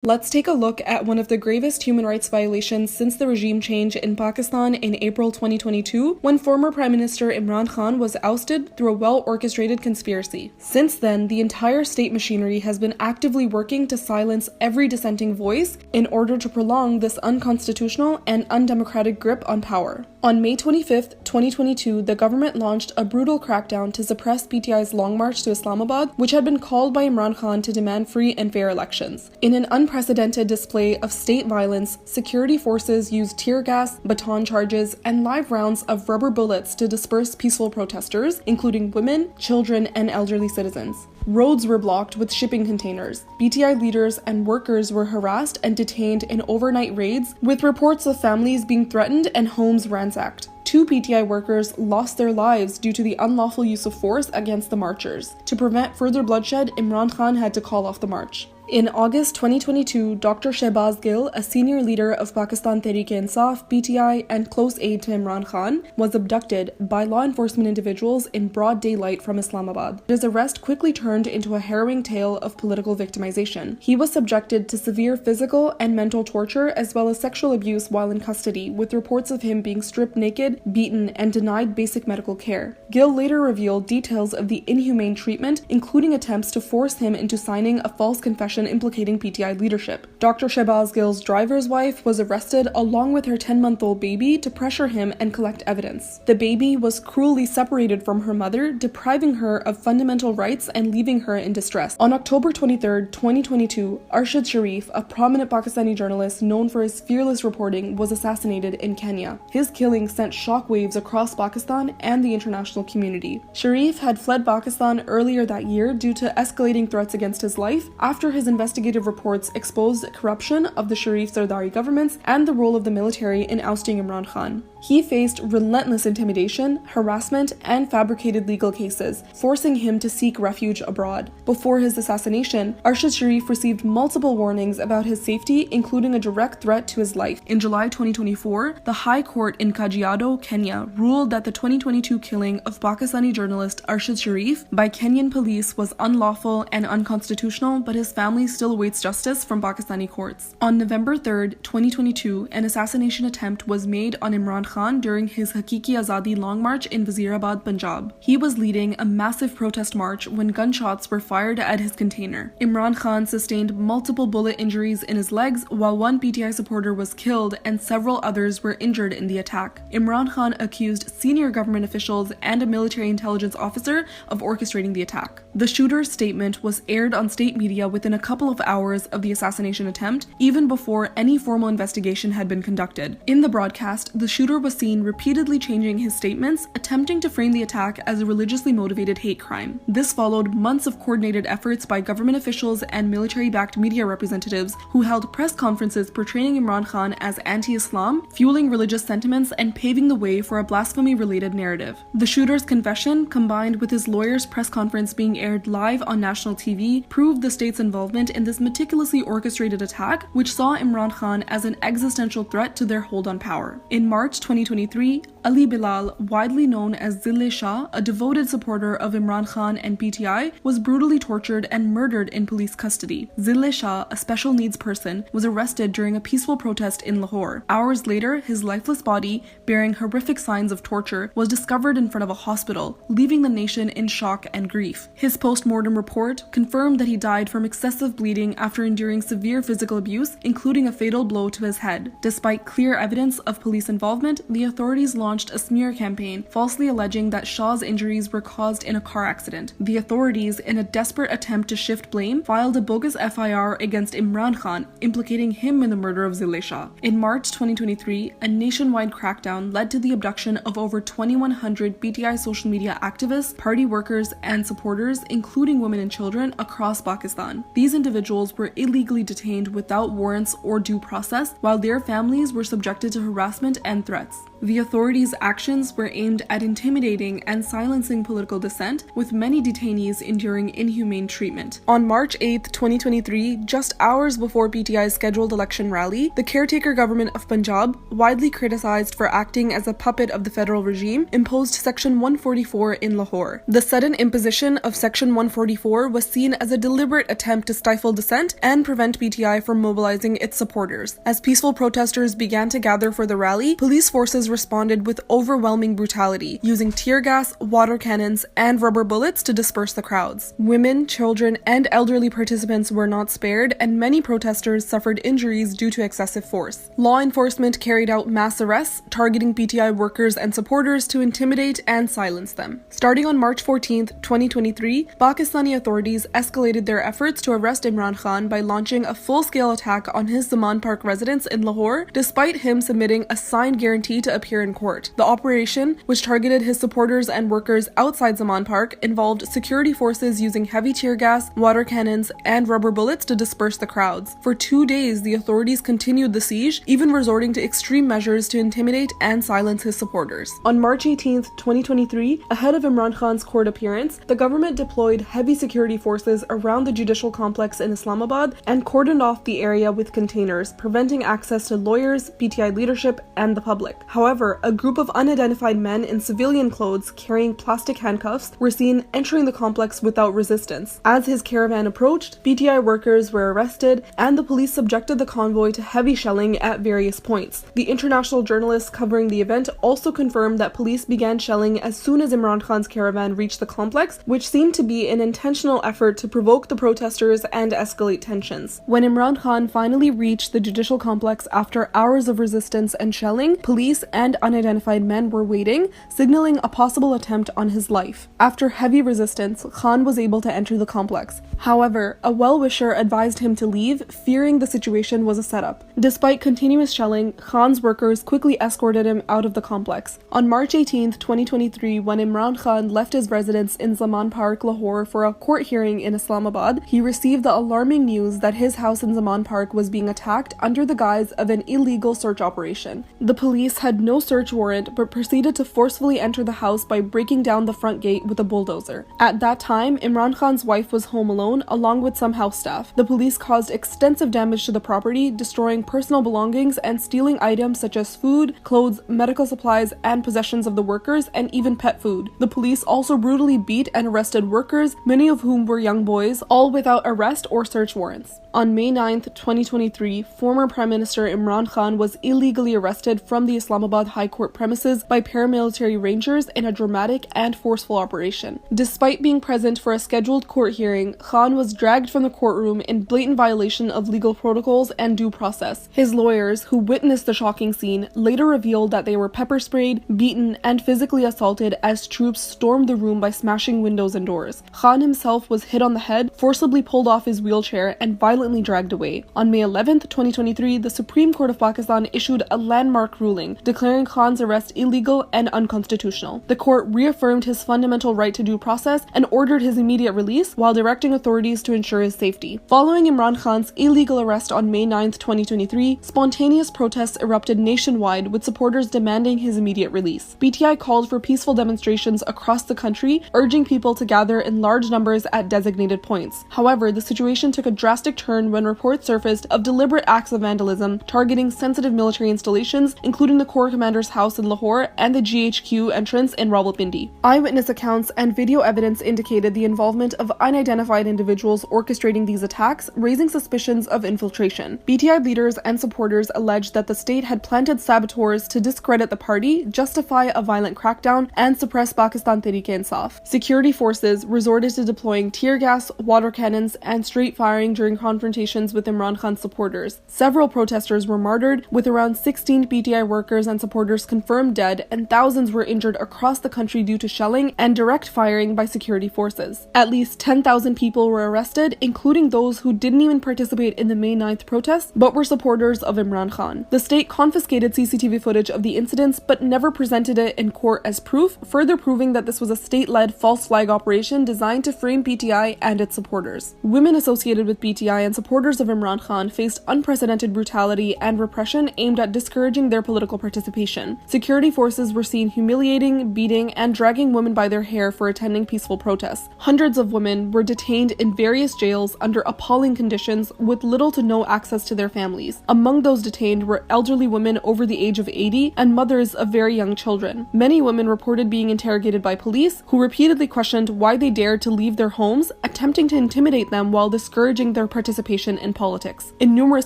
Let's take a look at one of the gravest human rights violations since the regime change in Pakistan in April 2022, when former Prime Minister Imran Khan was ousted through a well-orchestrated conspiracy. Since then, the entire state machinery has been actively working to silence every dissenting voice in order to prolong this unconstitutional and undemocratic grip on power. On May 25, 2022, the government launched a brutal crackdown to suppress PTI's Long March to Islamabad, which had been called by Imran Khan to demand free and fair elections. In an unprecedented display of state violence, security forces used tear gas, baton charges, and live rounds of rubber bullets to disperse peaceful protesters, including women, children, and elderly citizens. Roads were blocked with shipping containers. PTI leaders and workers were harassed and detained in overnight raids, with reports of families being threatened and homes ransacked. 2 PTI workers lost their lives due to the unlawful use of force against the marchers. To prevent further bloodshed, Imran Khan had to call off the march. In August 2022, Dr. Shehbaz Gill, a senior leader of Pakistan Tehreek-e-Insaf, PTI, and close aide to Imran Khan, was abducted by law enforcement individuals in broad daylight from Islamabad. His arrest quickly turned into a harrowing tale of political victimization. He was subjected to severe physical and mental torture as well as sexual abuse while in custody, with reports of him being stripped naked, beaten, and denied basic medical care. Gill later revealed details of the inhumane treatment, including attempts to force him into signing a false confession implicating PTI leadership. Dr. Shehbaz Gill's driver's wife was arrested along with her 10-month-old baby to pressure him and collect evidence. The baby was cruelly separated from her mother, depriving her of fundamental rights and leaving her in distress. On October 23, 2022, Arshad Sharif, a prominent Pakistani journalist known for his fearless reporting, was assassinated in Kenya. His killing sent shockwaves across Pakistan and the international community. Sharif had fled Pakistan earlier that year due to escalating threats against his life after his investigative reports exposed corruption of the Sharif Zardari governments and the role of the military in ousting Imran Khan. He faced relentless intimidation, harassment, and fabricated legal cases, forcing him to seek refuge abroad. Before his assassination, Arshad Sharif received multiple warnings about his safety, including a direct threat to his life. In July 2024, the High Court in Kajiado, Kenya, ruled that the 2022 killing of Pakistani journalist Arshad Sharif by Kenyan police was unlawful and unconstitutional, but his family still awaits justice from Pakistani courts. On November 3, 2022, an assassination attempt was made on Imran Khan during his Hakiki Azadi Long March in Wazirabad, Punjab. He was leading a massive protest march when gunshots were fired at his container. Imran Khan sustained multiple bullet injuries in his legs, while one PTI supporter was killed and several others were injured in the attack. Imran Khan accused senior government officials and a military intelligence officer of orchestrating the attack. The shooter's statement was aired on state media within a couple of hours of the assassination attempt, even before any formal investigation had been conducted. In the broadcast, the shooter was seen repeatedly changing his statements, attempting to frame the attack as a religiously motivated hate crime. This followed months of coordinated efforts by government officials and military-backed media representatives who held press conferences portraying Imran Khan as anti-Islam, fueling religious sentiments and paving the way for a blasphemy-related narrative. The shooter's confession, combined with his lawyer's press conference being aired live on national TV, proved the state's involvement in this meticulously orchestrated attack, which saw Imran Khan as an existential threat to their hold on power. In March 2023, Ali Bilal, widely known as Zille Shah, a devoted supporter of Imran Khan and PTI, was brutally tortured and murdered in police custody. Zille Shah, a special needs person, was arrested during a peaceful protest in Lahore. Hours later, his lifeless body, bearing horrific signs of torture, was discovered in front of a hospital, leaving the nation in shock and grief. His post-mortem report confirmed that he died from excessive bleeding after enduring severe physical abuse, including a fatal blow to his head. Despite clear evidence of police involvement, the authorities launched a smear campaign, falsely alleging that Shah's injuries were caused in a car accident. The authorities, in a desperate attempt to shift blame, filed a bogus FIR against Imran Khan, implicating him in the murder of Zille Shah. In March 2023, a nationwide crackdown led to the abduction of over 2,100 PTI social media activists, party workers, and supporters, including women and children, across Pakistan. These individuals were illegally detained without warrants or due process, while their families were subjected to harassment and threats. threats. The authorities' actions were aimed at intimidating and silencing political dissent, with many detainees enduring inhumane treatment. On March 8, 2023, just hours before PTI's scheduled election rally, the caretaker government of Punjab, widely criticized for acting as a puppet of the federal regime, imposed Section 144 in Lahore. The sudden imposition of Section 144 was seen as a deliberate attempt to stifle dissent and prevent PTI from mobilizing its supporters. As peaceful protesters began to gather for the rally, police forces responded with overwhelming brutality, using tear gas, water cannons, and rubber bullets to disperse the crowds. Women, children, and elderly participants were not spared, and many protesters suffered injuries due to excessive force. Law enforcement carried out mass arrests, targeting PTI workers and supporters to intimidate and silence them. Starting on March 14, 2023, Pakistani authorities escalated their efforts to arrest Imran Khan by launching a full-scale attack on his Zaman Park residence in Lahore, despite him submitting a signed guarantee to appear in court. The operation, which targeted his supporters and workers outside Zaman Park, involved security forces using heavy tear gas, water cannons, and rubber bullets to disperse the crowds. For 2 days, the authorities continued the siege, even resorting to extreme measures to intimidate and silence his supporters. On March 18, 2023, ahead of Imran Khan's court appearance, the government deployed heavy security forces around the judicial complex in Islamabad and cordoned off the area with containers, preventing access to lawyers, PTI leadership, and the public. However, a group of unidentified men in civilian clothes carrying plastic handcuffs were seen entering the complex without resistance. As his caravan approached, PTI workers were arrested, and the police subjected the convoy to heavy shelling at various points. The international journalists covering the event also confirmed that police began shelling as soon as Imran Khan's caravan reached the complex, which seemed to be an intentional effort to provoke the protesters and escalate tensions. When Imran Khan finally reached the judicial complex after hours of resistance and shelling, police and unidentified men were waiting, signaling a possible attempt on his life. After heavy resistance, Khan was able to enter the complex. However, a well-wisher advised him to leave, fearing the situation was a setup. Despite continuous shelling, Khan's workers quickly escorted him out of the complex. On March 18, 2023, when Imran Khan left his residence in Zaman Park, Lahore for a court hearing in Islamabad, he received the alarming news that his house in Zaman Park was being attacked under the guise of an illegal search operation. The police had no search warrant but proceeded to forcefully enter the house by breaking down the front gate with a bulldozer. At that time, Imran Khan's wife was home alone, along with some house staff. The police caused extensive damage to the property, destroying personal belongings and stealing items such as food, clothes, medical supplies, and possessions of the workers, and even pet food. The police also brutally beat and arrested workers, many of whom were young boys, all without arrest or search warrants. On May 9, 2023, former Prime Minister Imran Khan was illegally arrested from the Islamabad High Court premises by paramilitary rangers in a dramatic and forceful operation. Despite being present for a scheduled court hearing, Khan was dragged from the courtroom in blatant violation of legal protocols and due process. His lawyers, who witnessed the shocking scene, later revealed that they were pepper sprayed, beaten, and physically assaulted as troops stormed the room by smashing windows and doors. Khan himself was hit on the head, forcibly pulled off his wheelchair, and violently dragged away. On May 11, 2023, the Supreme Court of Pakistan issued a landmark ruling declaring Khan's arrest illegal and unconstitutional. The court reaffirmed his fundamental right to due process and ordered his immediate release while directing authorities to ensure his safety. Following Imran Khan's illegal arrest on May 9, 2023, spontaneous protests erupted nationwide with supporters demanding his immediate release. PTI called for peaceful demonstrations across the country, urging people to gather in large numbers at designated points. However, the situation took a drastic turn when reports surfaced of deliberate acts of vandalism targeting sensitive military installations, including the Corps Commander's house in Lahore and the GHQ entrance in Rawalpindi. Eyewitness accounts and video evidence indicated the involvement of unidentified individuals orchestrating these attacks, raising suspicions of infiltration. PTI leaders and supporters alleged that the state had planted saboteurs to discredit the party, justify a violent crackdown, and suppress Pakistan Tehreek-e-Insaf. Security forces resorted to deploying tear gas, water cannons, and street firing during confrontations with Imran Khan's supporters. Several protesters were martyred, with around 16 PTI workers and supporters confirmed dead, and thousands were injured across the country due to shelling and direct firing by security forces. At least 10,000 people were arrested, including those who didn't even participate in the May 9th protests, but were supporters of Imran Khan. The state confiscated CCTV footage of the incidents, but never presented it in court as proof, further proving that this was a state-led false flag operation designed to frame PTI and its supporters. Women associated with PTI and supporters of Imran Khan faced unprecedented brutality and repression aimed at discouraging their political participation. Security forces were seen humiliating, beating, and dragging women by their hair for attending peaceful protests. Hundreds of women were detained in various jails under appalling conditions with little to no access to their families. Among those detained were elderly women over the age of 80 and mothers of very young children. Many women reported being interrogated by police, who repeatedly questioned why they dared to leave their homes, attempting to intimidate them while discouraging their participation in politics. In numerous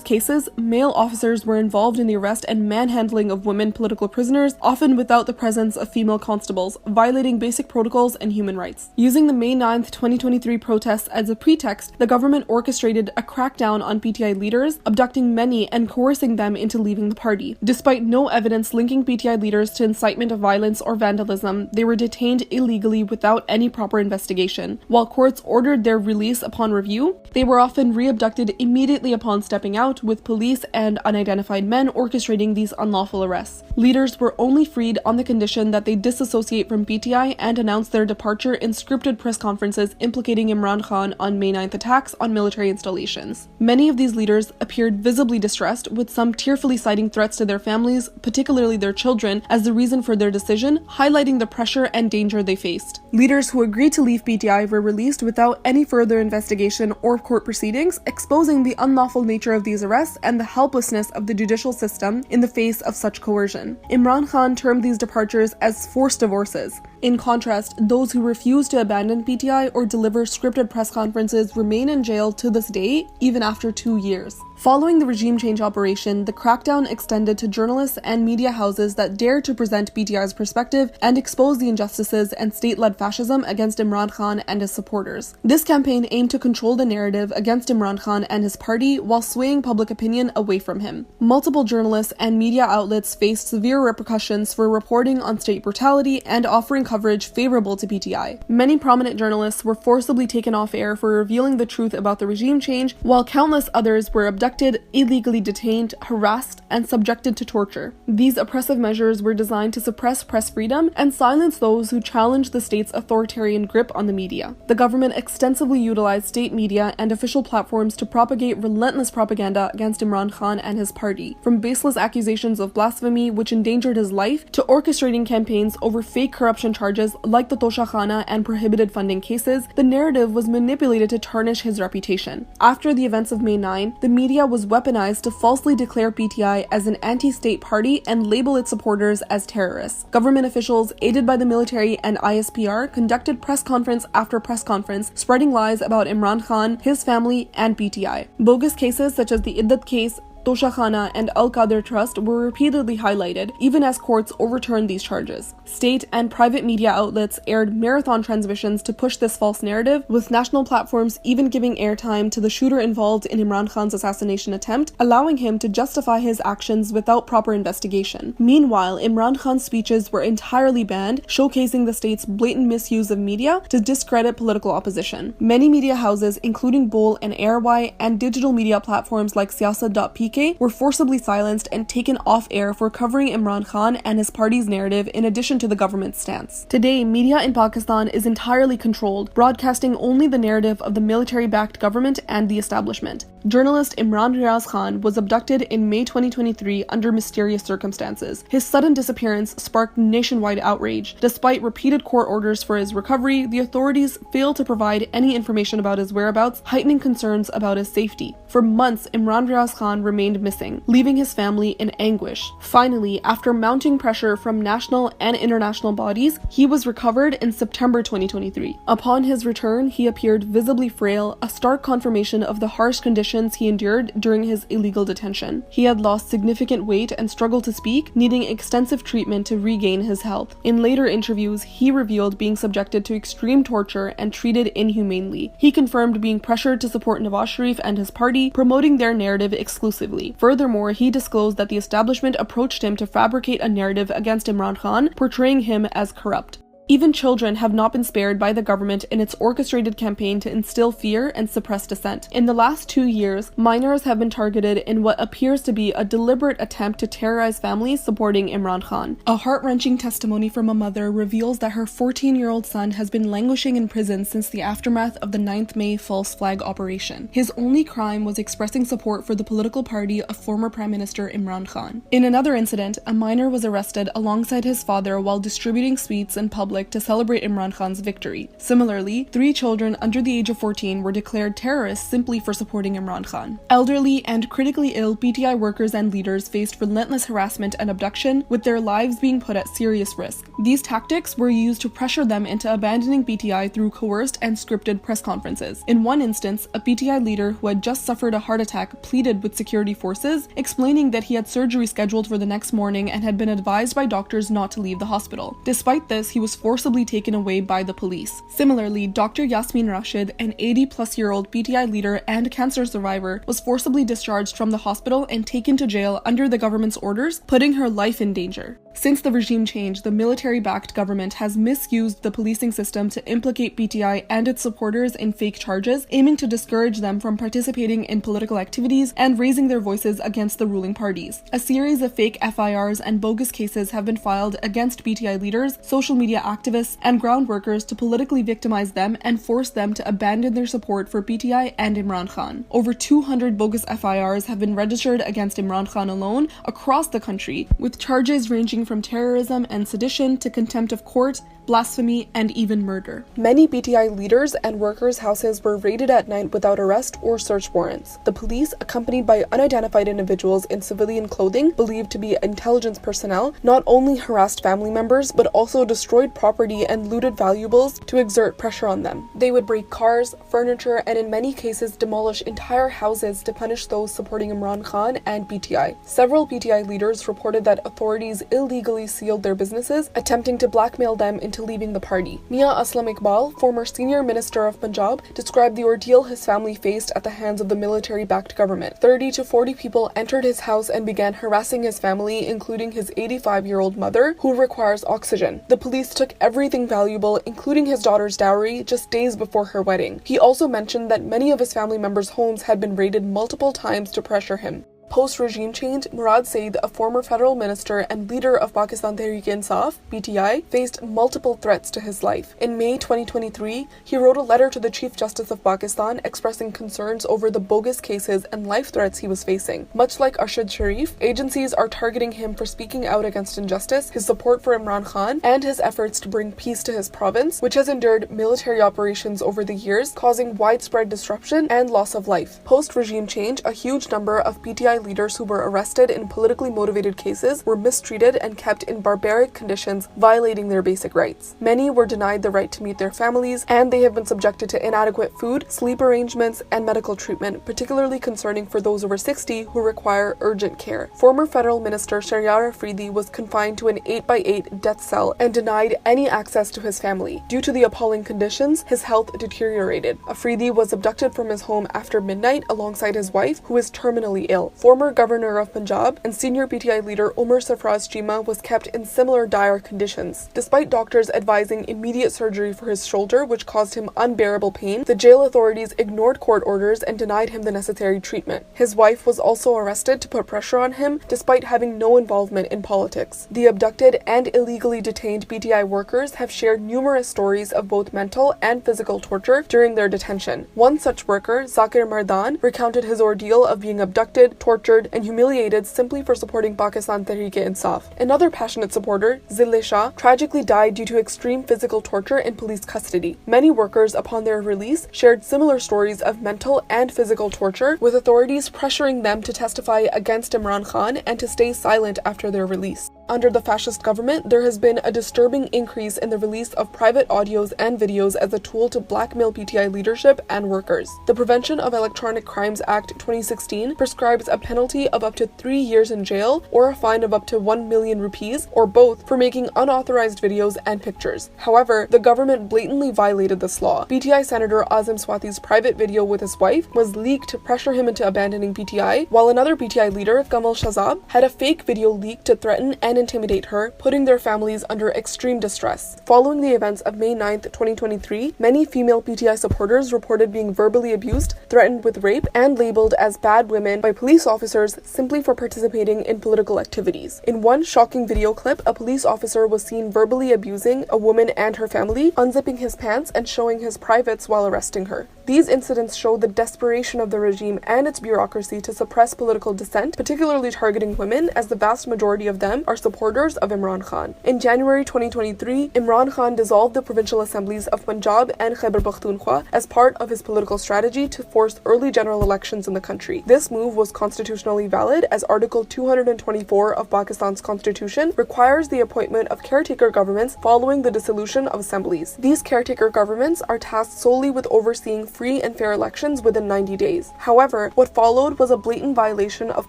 cases, male officers were involved in the arrest and manhandling of women political prisoners, often without the presence of female constables, violating basic protocols and human rights. Using the May 9, 2023 protests as a pretext, the government orchestrated a crackdown on PTI leaders, abducting many and coercing them into leaving the party. Despite no evidence linking PTI leaders to incitement of violence or vandalism, they were detained illegally without any proper investigation. While courts ordered their release upon review, they were often re-abducted immediately upon stepping out, with police and unidentified men orchestrating these unlawful arrests. Leaders were only freed on the condition that they disassociate from PTI and announce their departure in scripted press conferences implicating Imran Khan on May 9th attacks on military installations. Many of these leaders appeared visibly distressed, with some tearfully citing threats to their families, particularly their children, as the reason for their decision, highlighting the pressure and danger they faced. Leaders who agreed to leave PTI were released without any further investigation or court proceedings, exposing the unlawful nature of these arrests and the helplessness of the judicial system in the face of such coercion. Imran Khan termed these departures as forced divorces. In contrast, those who refuse to abandon PTI or deliver scripted press conferences remain in jail to this day, even after 2 years. Following the regime change operation, the crackdown extended to journalists and media houses that dared to present PTI's perspective and expose the injustices and state-led fascism against Imran Khan and his supporters. This campaign aimed to control the narrative against Imran Khan and his party while swaying public opinion away from him. Multiple journalists and media outlets faced severe repercussions for reporting on state brutality and offering coverage favorable to PTI. Many prominent journalists were forcibly taken off air for revealing the truth about the regime change, while countless others were abducted, illegally detained, harassed, and subjected to torture. These oppressive measures were designed to suppress press freedom and silence those who challenged the state's authoritarian grip on the media. The government extensively utilized state media and official platforms to propagate relentless propaganda against Imran Khan and his party, from baseless accusations of blasphemy which endangered his life to orchestrating campaigns over fake corruption charges like the Toshakhana and prohibited funding cases. The narrative was manipulated to tarnish his reputation. After the events of May 9, the media was weaponized to falsely declare PTI as an anti-state party and label its supporters as terrorists. Government officials, aided by the military and ISPR, conducted press conference after press conference, spreading lies about Imran Khan, his family, and PTI. Bogus cases such as the Iddat case, Toshakhana, and Al-Qadir Trust were repeatedly highlighted, even as courts overturned these charges. State and private media outlets aired marathon transmissions to push this false narrative, with national platforms even giving airtime to the shooter involved in Imran Khan's assassination attempt, allowing him to justify his actions without proper investigation. Meanwhile, Imran Khan's speeches were entirely banned, showcasing the state's blatant misuse of media to discredit political opposition. Many media houses, including Bol and Airway, and digital media platforms like Siyasat.pk, were forcibly silenced and taken off air for covering Imran Khan and his party's narrative in addition to the government's stance. Today, media in Pakistan is entirely controlled, broadcasting only the narrative of the military-backed government and the establishment. Journalist Imran Khan was abducted in May 2023 under mysterious circumstances. His sudden disappearance sparked nationwide outrage. Despite repeated court orders for his recovery, the authorities failed to provide any information about his whereabouts, heightening concerns about his safety. For months, Imran Khan remained missing, leaving his family in anguish. Finally, after mounting pressure from national and international bodies, he was recovered in September 2023. Upon his return, he appeared visibly frail, a stark confirmation of the harsh conditions he endured during his illegal detention. He had lost significant weight and struggled to speak, needing extensive treatment to regain his health. In later interviews, he revealed being subjected to extreme torture and treated inhumanely. He confirmed being pressured to support Nawaz Sharif and his party, promoting their narrative exclusively. Furthermore, he disclosed that the establishment approached him to fabricate a narrative against Imran Khan, portraying him as corrupt. Even children have not been spared by the government in its orchestrated campaign to instill fear and suppress dissent. In the last 2 years, minors have been targeted in what appears to be a deliberate attempt to terrorize families supporting Imran Khan. A heart-wrenching testimony from a mother reveals that her 14-year-old son has been languishing in prison since the aftermath of the 9th May false flag operation. His only crime was expressing support for the political party of former Prime Minister Imran Khan. In another incident, a minor was arrested alongside his father while distributing sweets in public to celebrate Imran Khan's victory. Similarly, 3 children under the age of 14 were declared terrorists simply for supporting Imran Khan. Elderly and critically ill PTI workers and leaders faced relentless harassment and abduction, with their lives being put at serious risk. These tactics were used to pressure them into abandoning PTI through coerced and scripted press conferences. In one instance, a PTI leader who had just suffered a heart attack pleaded with security forces, explaining that he had surgery scheduled for the next morning and had been advised by doctors not to leave the hospital. Despite this, he was forcibly taken away by the police. Similarly, Dr. Yasmin Rashid, an 80-plus-year-old PTI leader and cancer survivor, was forcibly discharged from the hospital and taken to jail under the government's orders, putting her life in danger. Since the regime change, the military-backed government has misused the policing system to implicate PTI and its supporters in fake charges, aiming to discourage them from participating in political activities and raising their voices against the ruling parties. A series of fake FIRs and bogus cases have been filed against PTI leaders, social media activists, and ground workers to politically victimize them and force them to abandon their support for PTI and Imran Khan. Over 200 bogus FIRs have been registered against Imran Khan alone across the country, with charges ranging from terrorism and sedition to contempt of court, blasphemy, and even murder. Many PTI leaders and workers' houses were raided at night without arrest or search warrants. The police, accompanied by unidentified individuals in civilian clothing believed to be intelligence personnel, not only harassed family members but also destroyed property and looted valuables to exert pressure on them. They would break cars, furniture, and in many cases demolish entire houses to punish those supporting Imran Khan and PTI. Several PTI leaders reported that authorities illegally sealed their businesses, attempting to blackmail them into leaving the party. Mia Aslam Iqbal, former senior minister of Punjab, described the ordeal his family faced at the hands of the military-backed government. 30 to 40 people entered his house and began harassing his family, including his 85-year-old mother, who requires oxygen. The police took everything valuable, including his daughter's dowry, just days before her wedding. He also mentioned that many of his family members' homes had been raided multiple times to pressure him. Post-regime change, Murad Saeed, a former federal minister and leader of Pakistan Tehreek-e-Insaf, PTI, faced multiple threats to his life. In May 2023, he wrote a letter to the Chief Justice of Pakistan expressing concerns over the bogus cases and life threats he was facing. Much like Arshad Sharif, agencies are targeting him for speaking out against injustice, his support for Imran Khan, and his efforts to bring peace to his province, which has endured military operations over the years, causing widespread disruption and loss of life. Post-regime change, a huge number of PTI leaders who were arrested in politically motivated cases were mistreated and kept in barbaric conditions, violating their basic rights. Many were denied the right to meet their families, and they have been subjected to inadequate food, sleep arrangements, and medical treatment, particularly concerning for those over 60 who require urgent care. Former federal minister Shahryar Afridi was confined to an 8x8 death cell and denied any access to his family. Due to the appalling conditions, his health deteriorated. Afridi was abducted from his home after midnight alongside his wife, who is terminally ill. Former governor of Punjab and senior PTI leader Umar Sarfraz Chima was kept in similar dire conditions. Despite doctors advising immediate surgery for his shoulder, which caused him unbearable pain, the jail authorities ignored court orders and denied him the necessary treatment. His wife was also arrested to put pressure on him, despite having no involvement in politics. The abducted and illegally detained PTI workers have shared numerous stories of both mental and physical torture during their detention. One such worker, Zakir Mardan, recounted his ordeal of being abducted, tortured, and humiliated simply for supporting Pakistan Tehreek-e-Insaf. Another passionate supporter, Zille Shah, tragically died due to extreme physical torture in police custody. Many workers, upon their release, shared similar stories of mental and physical torture, with authorities pressuring them to testify against Imran Khan and to stay silent after their release. Under the fascist government, there has been a disturbing increase in the release of private audios and videos as a tool to blackmail PTI leadership and workers. The Prevention of Electronic Crimes Act 2016 prescribes a penalty of up to 3 years in jail or a fine of up to 1 million rupees, or both, for making unauthorized videos and pictures. However, the government blatantly violated this law. PTI Senator Azim Swati's private video with his wife was leaked to pressure him into abandoning PTI, while another PTI leader, Kamal Shahzab, had a fake video leaked to threaten and and intimidate her, putting their families under extreme distress. Following the events of May 9, 2023, many female PTI supporters reported being verbally abused, threatened with rape, and labeled as bad women by police officers simply for participating in political activities. In one shocking video clip, a police officer was seen verbally abusing a woman and her family, unzipping his pants and showing his privates while arresting her. These incidents show the desperation of the regime and its bureaucracy to suppress political dissent, particularly targeting women, as the vast majority of them are supporters of Imran Khan. In January 2023, Imran Khan dissolved the provincial assemblies of Punjab and Khyber Pakhtunkhwa as part of his political strategy to force early general elections in the country. This move was constitutionally valid, as Article 224 of Pakistan's constitution requires the appointment of caretaker governments following the dissolution of assemblies. These caretaker governments are tasked solely with overseeing free and fair elections within 90 days. However, what followed was a blatant violation of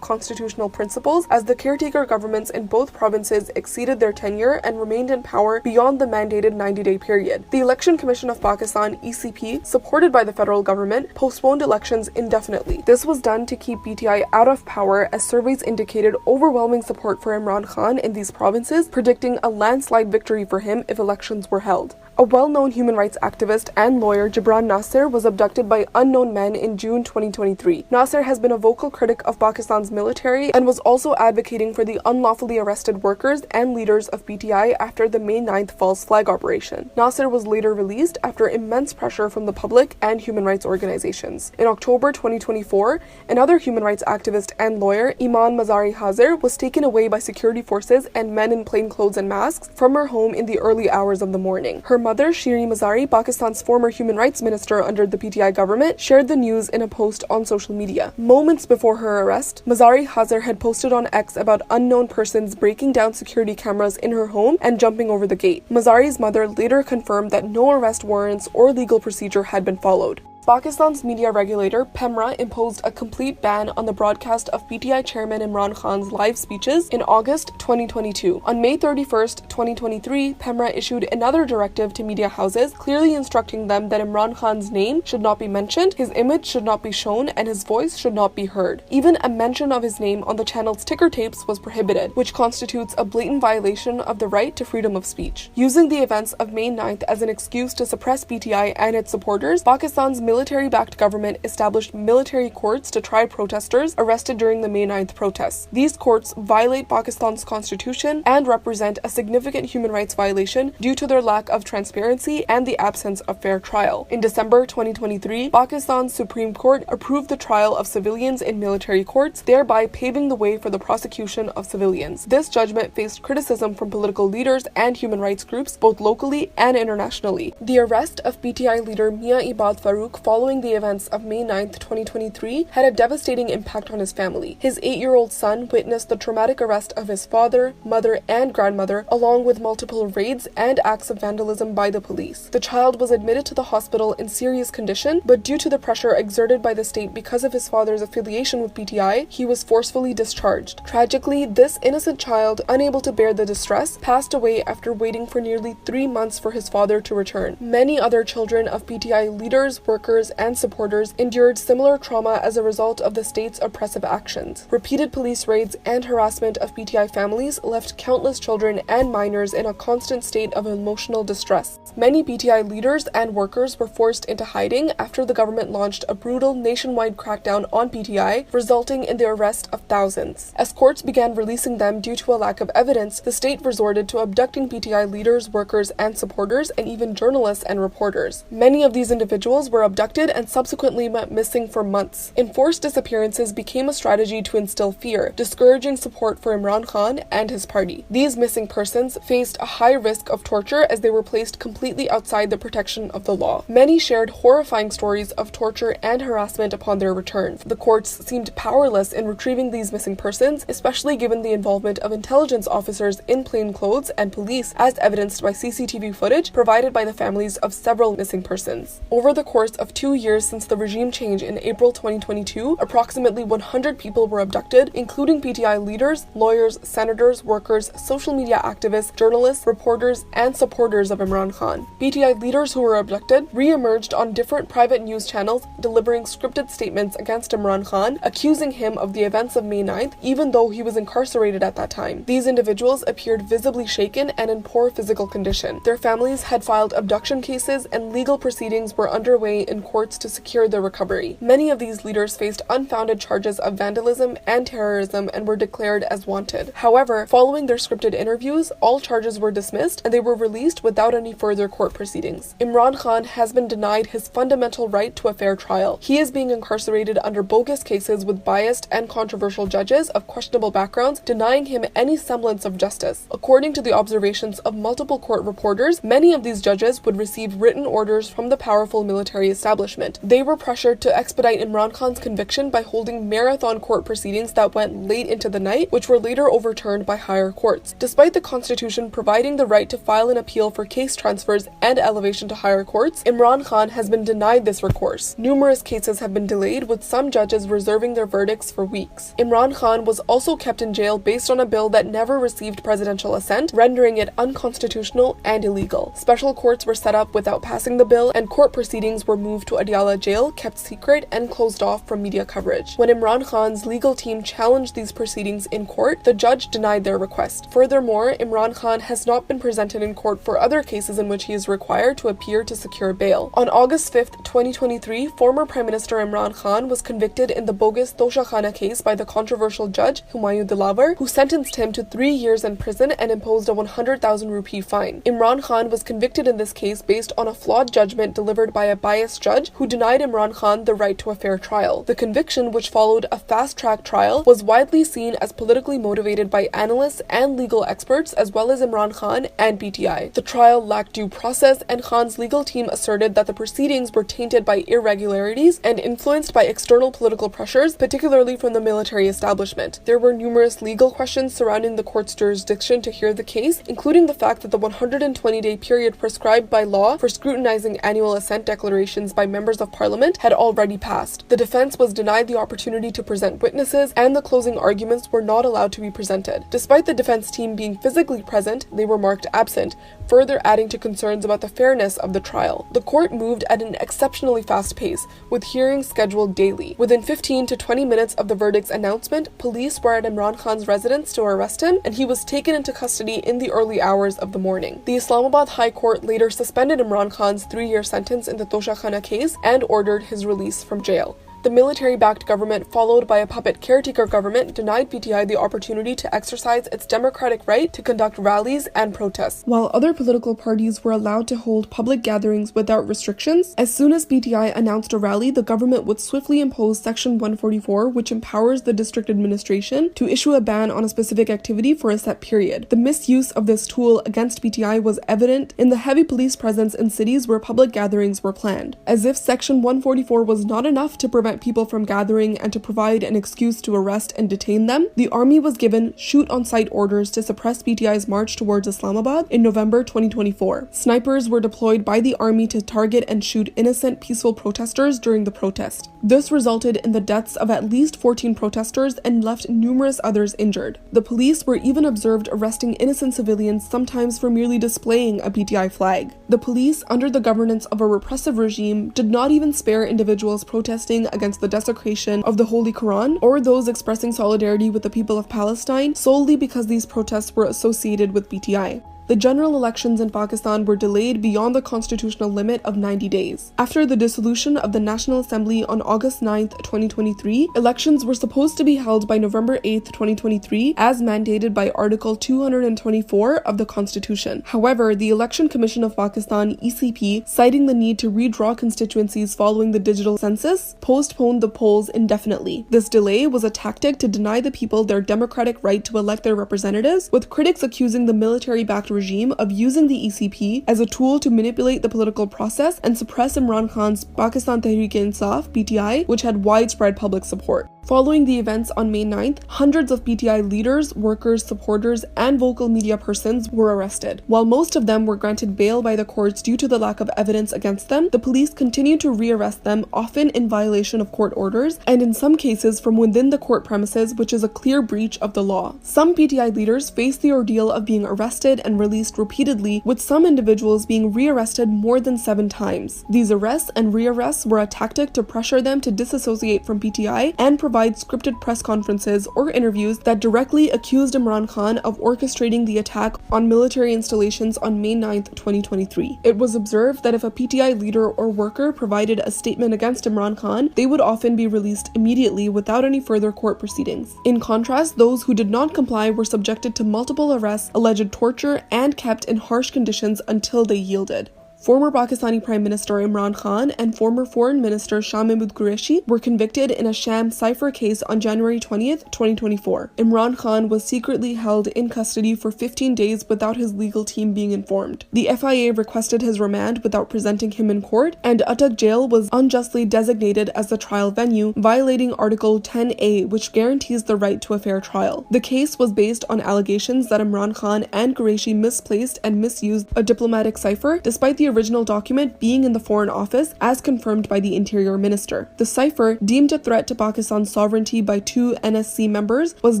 constitutional principles, as the caretaker governments in both provinces exceeded their tenure and remained in power beyond the mandated 90-day period. The Election Commission of Pakistan, ECP, supported by the federal government, postponed elections indefinitely. This was done to keep PTI out of power, as surveys indicated overwhelming support for Imran Khan in these provinces, predicting a landslide victory for him if elections were held. A well-known human rights activist and lawyer, Gibran Nasser, was abducted by unknown men in June 2023. Nasser has been a vocal critic of Pakistan's military and was also advocating for the unlawfully arrested workers and leaders of PTI after the May 9th false flag operation. Nasser was later released after immense pressure from the public and human rights organizations. In October 2024, another human rights activist and lawyer, Iman Mazari Hazir, was taken away by security forces and men in plain clothes and masks from her home in the early hours of the morning. Her mother, Shiri Mazari, Pakistan's former human rights minister under the PTI government, shared the news in a post on social media. Moments before her arrest, Mazari Hazir had posted on X about unknown persons breaking down security cameras in her home and jumping over the gate. Mazari's mother later confirmed that no arrest warrants or legal procedure had been followed. Pakistan's media regulator, PEMRA, imposed a complete ban on the broadcast of PTI chairman Imran Khan's live speeches in August 2022. On May 31, 2023, PEMRA issued another directive to media houses, clearly instructing them that Imran Khan's name should not be mentioned, his image should not be shown, and his voice should not be heard. Even a mention of his name on the channel's ticker tapes was prohibited, which constitutes a blatant violation of the right to freedom of speech. Using the events of May 9th as an excuse to suppress PTI and its supporters, Pakistan's military-backed government established military courts to try protesters arrested during the May 9th protests. These courts violate Pakistan's constitution and represent a significant human rights violation due to their lack of transparency and the absence of fair trial. In December 2023, Pakistan's Supreme Court approved the trial of civilians in military courts, thereby paving the way for the prosecution of civilians. This judgment faced criticism from political leaders and human rights groups, both locally and internationally. The arrest of PTI leader Mia Ibad Farooq following the events of May 9, 2023, had a devastating impact on his family. His 8-year-old son witnessed the traumatic arrest of his father, mother, and grandmother, along with multiple raids and acts of vandalism by the police. The child was admitted to the hospital in serious condition, but due to the pressure exerted by the state because of his father's affiliation with PTI, he was forcefully discharged. Tragically, this innocent child, unable to bear the distress, passed away after waiting for nearly 3 months for his father to return. Many other children of PTI leaders, workers, and supporters endured similar trauma as a result of the state's oppressive actions. Repeated police raids and harassment of PTI families left countless children and minors in a constant state of emotional distress. Many PTI leaders and workers were forced into hiding after the government launched a brutal nationwide crackdown on PTI, resulting in the arrest of thousands. As courts began releasing them due to a lack of evidence, the state resorted to abducting PTI leaders, workers, and supporters, and even journalists and reporters. Many of these individuals were abducted and subsequently went missing for months. Enforced disappearances became a strategy to instill fear, discouraging support for Imran Khan and his party. These missing persons faced a high risk of torture as they were placed completely outside the protection of the law. Many shared horrifying stories of torture and harassment upon their return. The courts seemed powerless in retrieving these missing persons, especially given the involvement of intelligence officers in plain clothes and police, as evidenced by CCTV footage provided by the families of several missing persons. Over the course of of 2 years since the regime change in April 2022, approximately 100 people were abducted, including PTI leaders, lawyers, senators, workers, social media activists, journalists, reporters, and supporters of Imran Khan. PTI leaders who were abducted re-emerged on different private news channels, delivering scripted statements against Imran Khan, accusing him of the events of May 9th, even though he was incarcerated at that time. These individuals appeared visibly shaken and in poor physical condition. Their families had filed abduction cases, and legal proceedings were underway in courts to secure their recovery. Many of these leaders faced unfounded charges of vandalism and terrorism and were declared as wanted. However, following their scripted interviews, all charges were dismissed and they were released without any further court proceedings. Imran Khan has been denied his fundamental right to a fair trial. He is being incarcerated under bogus cases with biased and controversial judges of questionable backgrounds, denying him any semblance of justice. According to the observations of multiple court reporters, many of these judges would receive written orders from the powerful military establishment. They were pressured to expedite Imran Khan's conviction by holding marathon court proceedings that went late into the night, which were later overturned by higher courts. Despite the constitution providing the right to file an appeal for case transfers and elevation to higher courts, Imran Khan has been denied this recourse. Numerous cases have been delayed, with some judges reserving their verdicts for weeks. Imran Khan was also kept in jail based on a bill that never received presidential assent, rendering it unconstitutional and illegal. Special courts were set up without passing the bill, and court proceedings were moved to Adiala jail, kept secret and closed off from media coverage. When Imran Khan's legal team challenged these proceedings in court, the judge denied their request. Furthermore, Imran Khan has not been presented in court for other cases in which he is required to appear to secure bail. On August 5th, 2023, former Prime Minister Imran Khan was convicted in the bogus Toshakhana case by the controversial judge Humayun Dilawar, who sentenced him to 3 years in prison and imposed a 100,000 rupee fine. Imran Khan was convicted in this case based on a flawed judgment delivered by a biased judge who denied Imran Khan the right to a fair trial. The conviction, which followed a fast-track trial, was widely seen as politically motivated by analysts and legal experts, as well as Imran Khan and PTI. The trial lacked due process, and Khan's legal team asserted that the proceedings were tainted by irregularities and influenced by external political pressures, particularly from the military establishment. There were numerous legal questions surrounding the court's jurisdiction to hear the case, including the fact that the 120-day period prescribed by law for scrutinizing annual assent declarations by members of parliament had already passed. The defense was denied the opportunity to present witnesses, and the closing arguments were not allowed to be presented. Despite the defense team being physically present, they were marked absent, further adding to concerns about the fairness of the trial. The court moved at an exceptionally fast pace, with hearings scheduled daily. Within 15 to 20 minutes of the verdict's announcement, police were at Imran Khan's residence to arrest him, and he was taken into custody in the early hours of the morning. The Islamabad High Court later suspended Imran Khan's 3-year sentence in the Toshakhana case and ordered his release from jail. The military-backed government, followed by a puppet caretaker government, denied PTI the opportunity to exercise its democratic right to conduct rallies and protests. While other political parties were allowed to hold public gatherings without restrictions, as soon as PTI announced a rally, the government would swiftly impose Section 144, which empowers the district administration to issue a ban on a specific activity for a set period. The misuse of this tool against PTI was evident in the heavy police presence in cities where public gatherings were planned. As if Section 144 was not enough to prevent people from gathering and to provide an excuse to arrest and detain them, the army was given shoot-on-sight orders to suppress PTI's march towards Islamabad in November 2024. Snipers were deployed by the army to target and shoot innocent peaceful protesters during the protest. This resulted in the deaths of at least 14 protesters and left numerous others injured. The police were even observed arresting innocent civilians, sometimes for merely displaying a PTI flag. The police, under the governance of a repressive regime, did not even spare individuals protesting against the desecration of the Holy Quran or those expressing solidarity with the people of Palestine solely because these protests were associated with PTI. The general elections in Pakistan were delayed beyond the constitutional limit of 90 days. After the dissolution of the National Assembly on August 9, 2023, elections were supposed to be held by November 8, 2023, as mandated by Article 224 of the Constitution. However, the Election Commission of Pakistan, ECP, citing the need to redraw constituencies following the digital census, postponed the polls indefinitely. This delay was a tactic to deny the people their democratic right to elect their representatives, with critics accusing the military-backed regime of using the ECP as a tool to manipulate the political process and suppress Imran Khan's Pakistan Tehreek-e-Insaf (PTI), which had widespread public support. Following the events on May 9th, hundreds of PTI leaders, workers, supporters, and vocal media persons were arrested. While most of them were granted bail by the courts due to the lack of evidence against them, the police continued to rearrest them, often in violation of court orders, and in some cases from within the court premises, which is a clear breach of the law. Some PTI leaders faced the ordeal of being arrested and released repeatedly, with some individuals being rearrested more than 7 times. These arrests and rearrests were a tactic to pressure them to disassociate from PTI and provide scripted press conferences or interviews that directly accused Imran Khan of orchestrating the attack on military installations on May 9th, 2023. It was observed that if a PTI leader or worker provided a statement against Imran Khan, they would often be released immediately without any further court proceedings. In contrast, those who did not comply were subjected to multiple arrests, alleged torture, and kept in harsh conditions until they yielded. Former Pakistani Prime Minister Imran Khan and former Foreign Minister Shah Mahmood Qureshi were convicted in a sham cipher case on January 20th, 2024. Imran Khan was secretly held in custody for 15 days without his legal team being informed. The FIA requested his remand without presenting him in court, and Attak jail was unjustly designated as the trial venue, violating Article 10A, which guarantees the right to a fair trial. The case was based on allegations that Imran Khan and Qureshi misplaced and misused a diplomatic cipher, despite the original document being in the Foreign Office as confirmed by the Interior Minister. The cipher, deemed a threat to Pakistan's sovereignty by 2 NSC members, was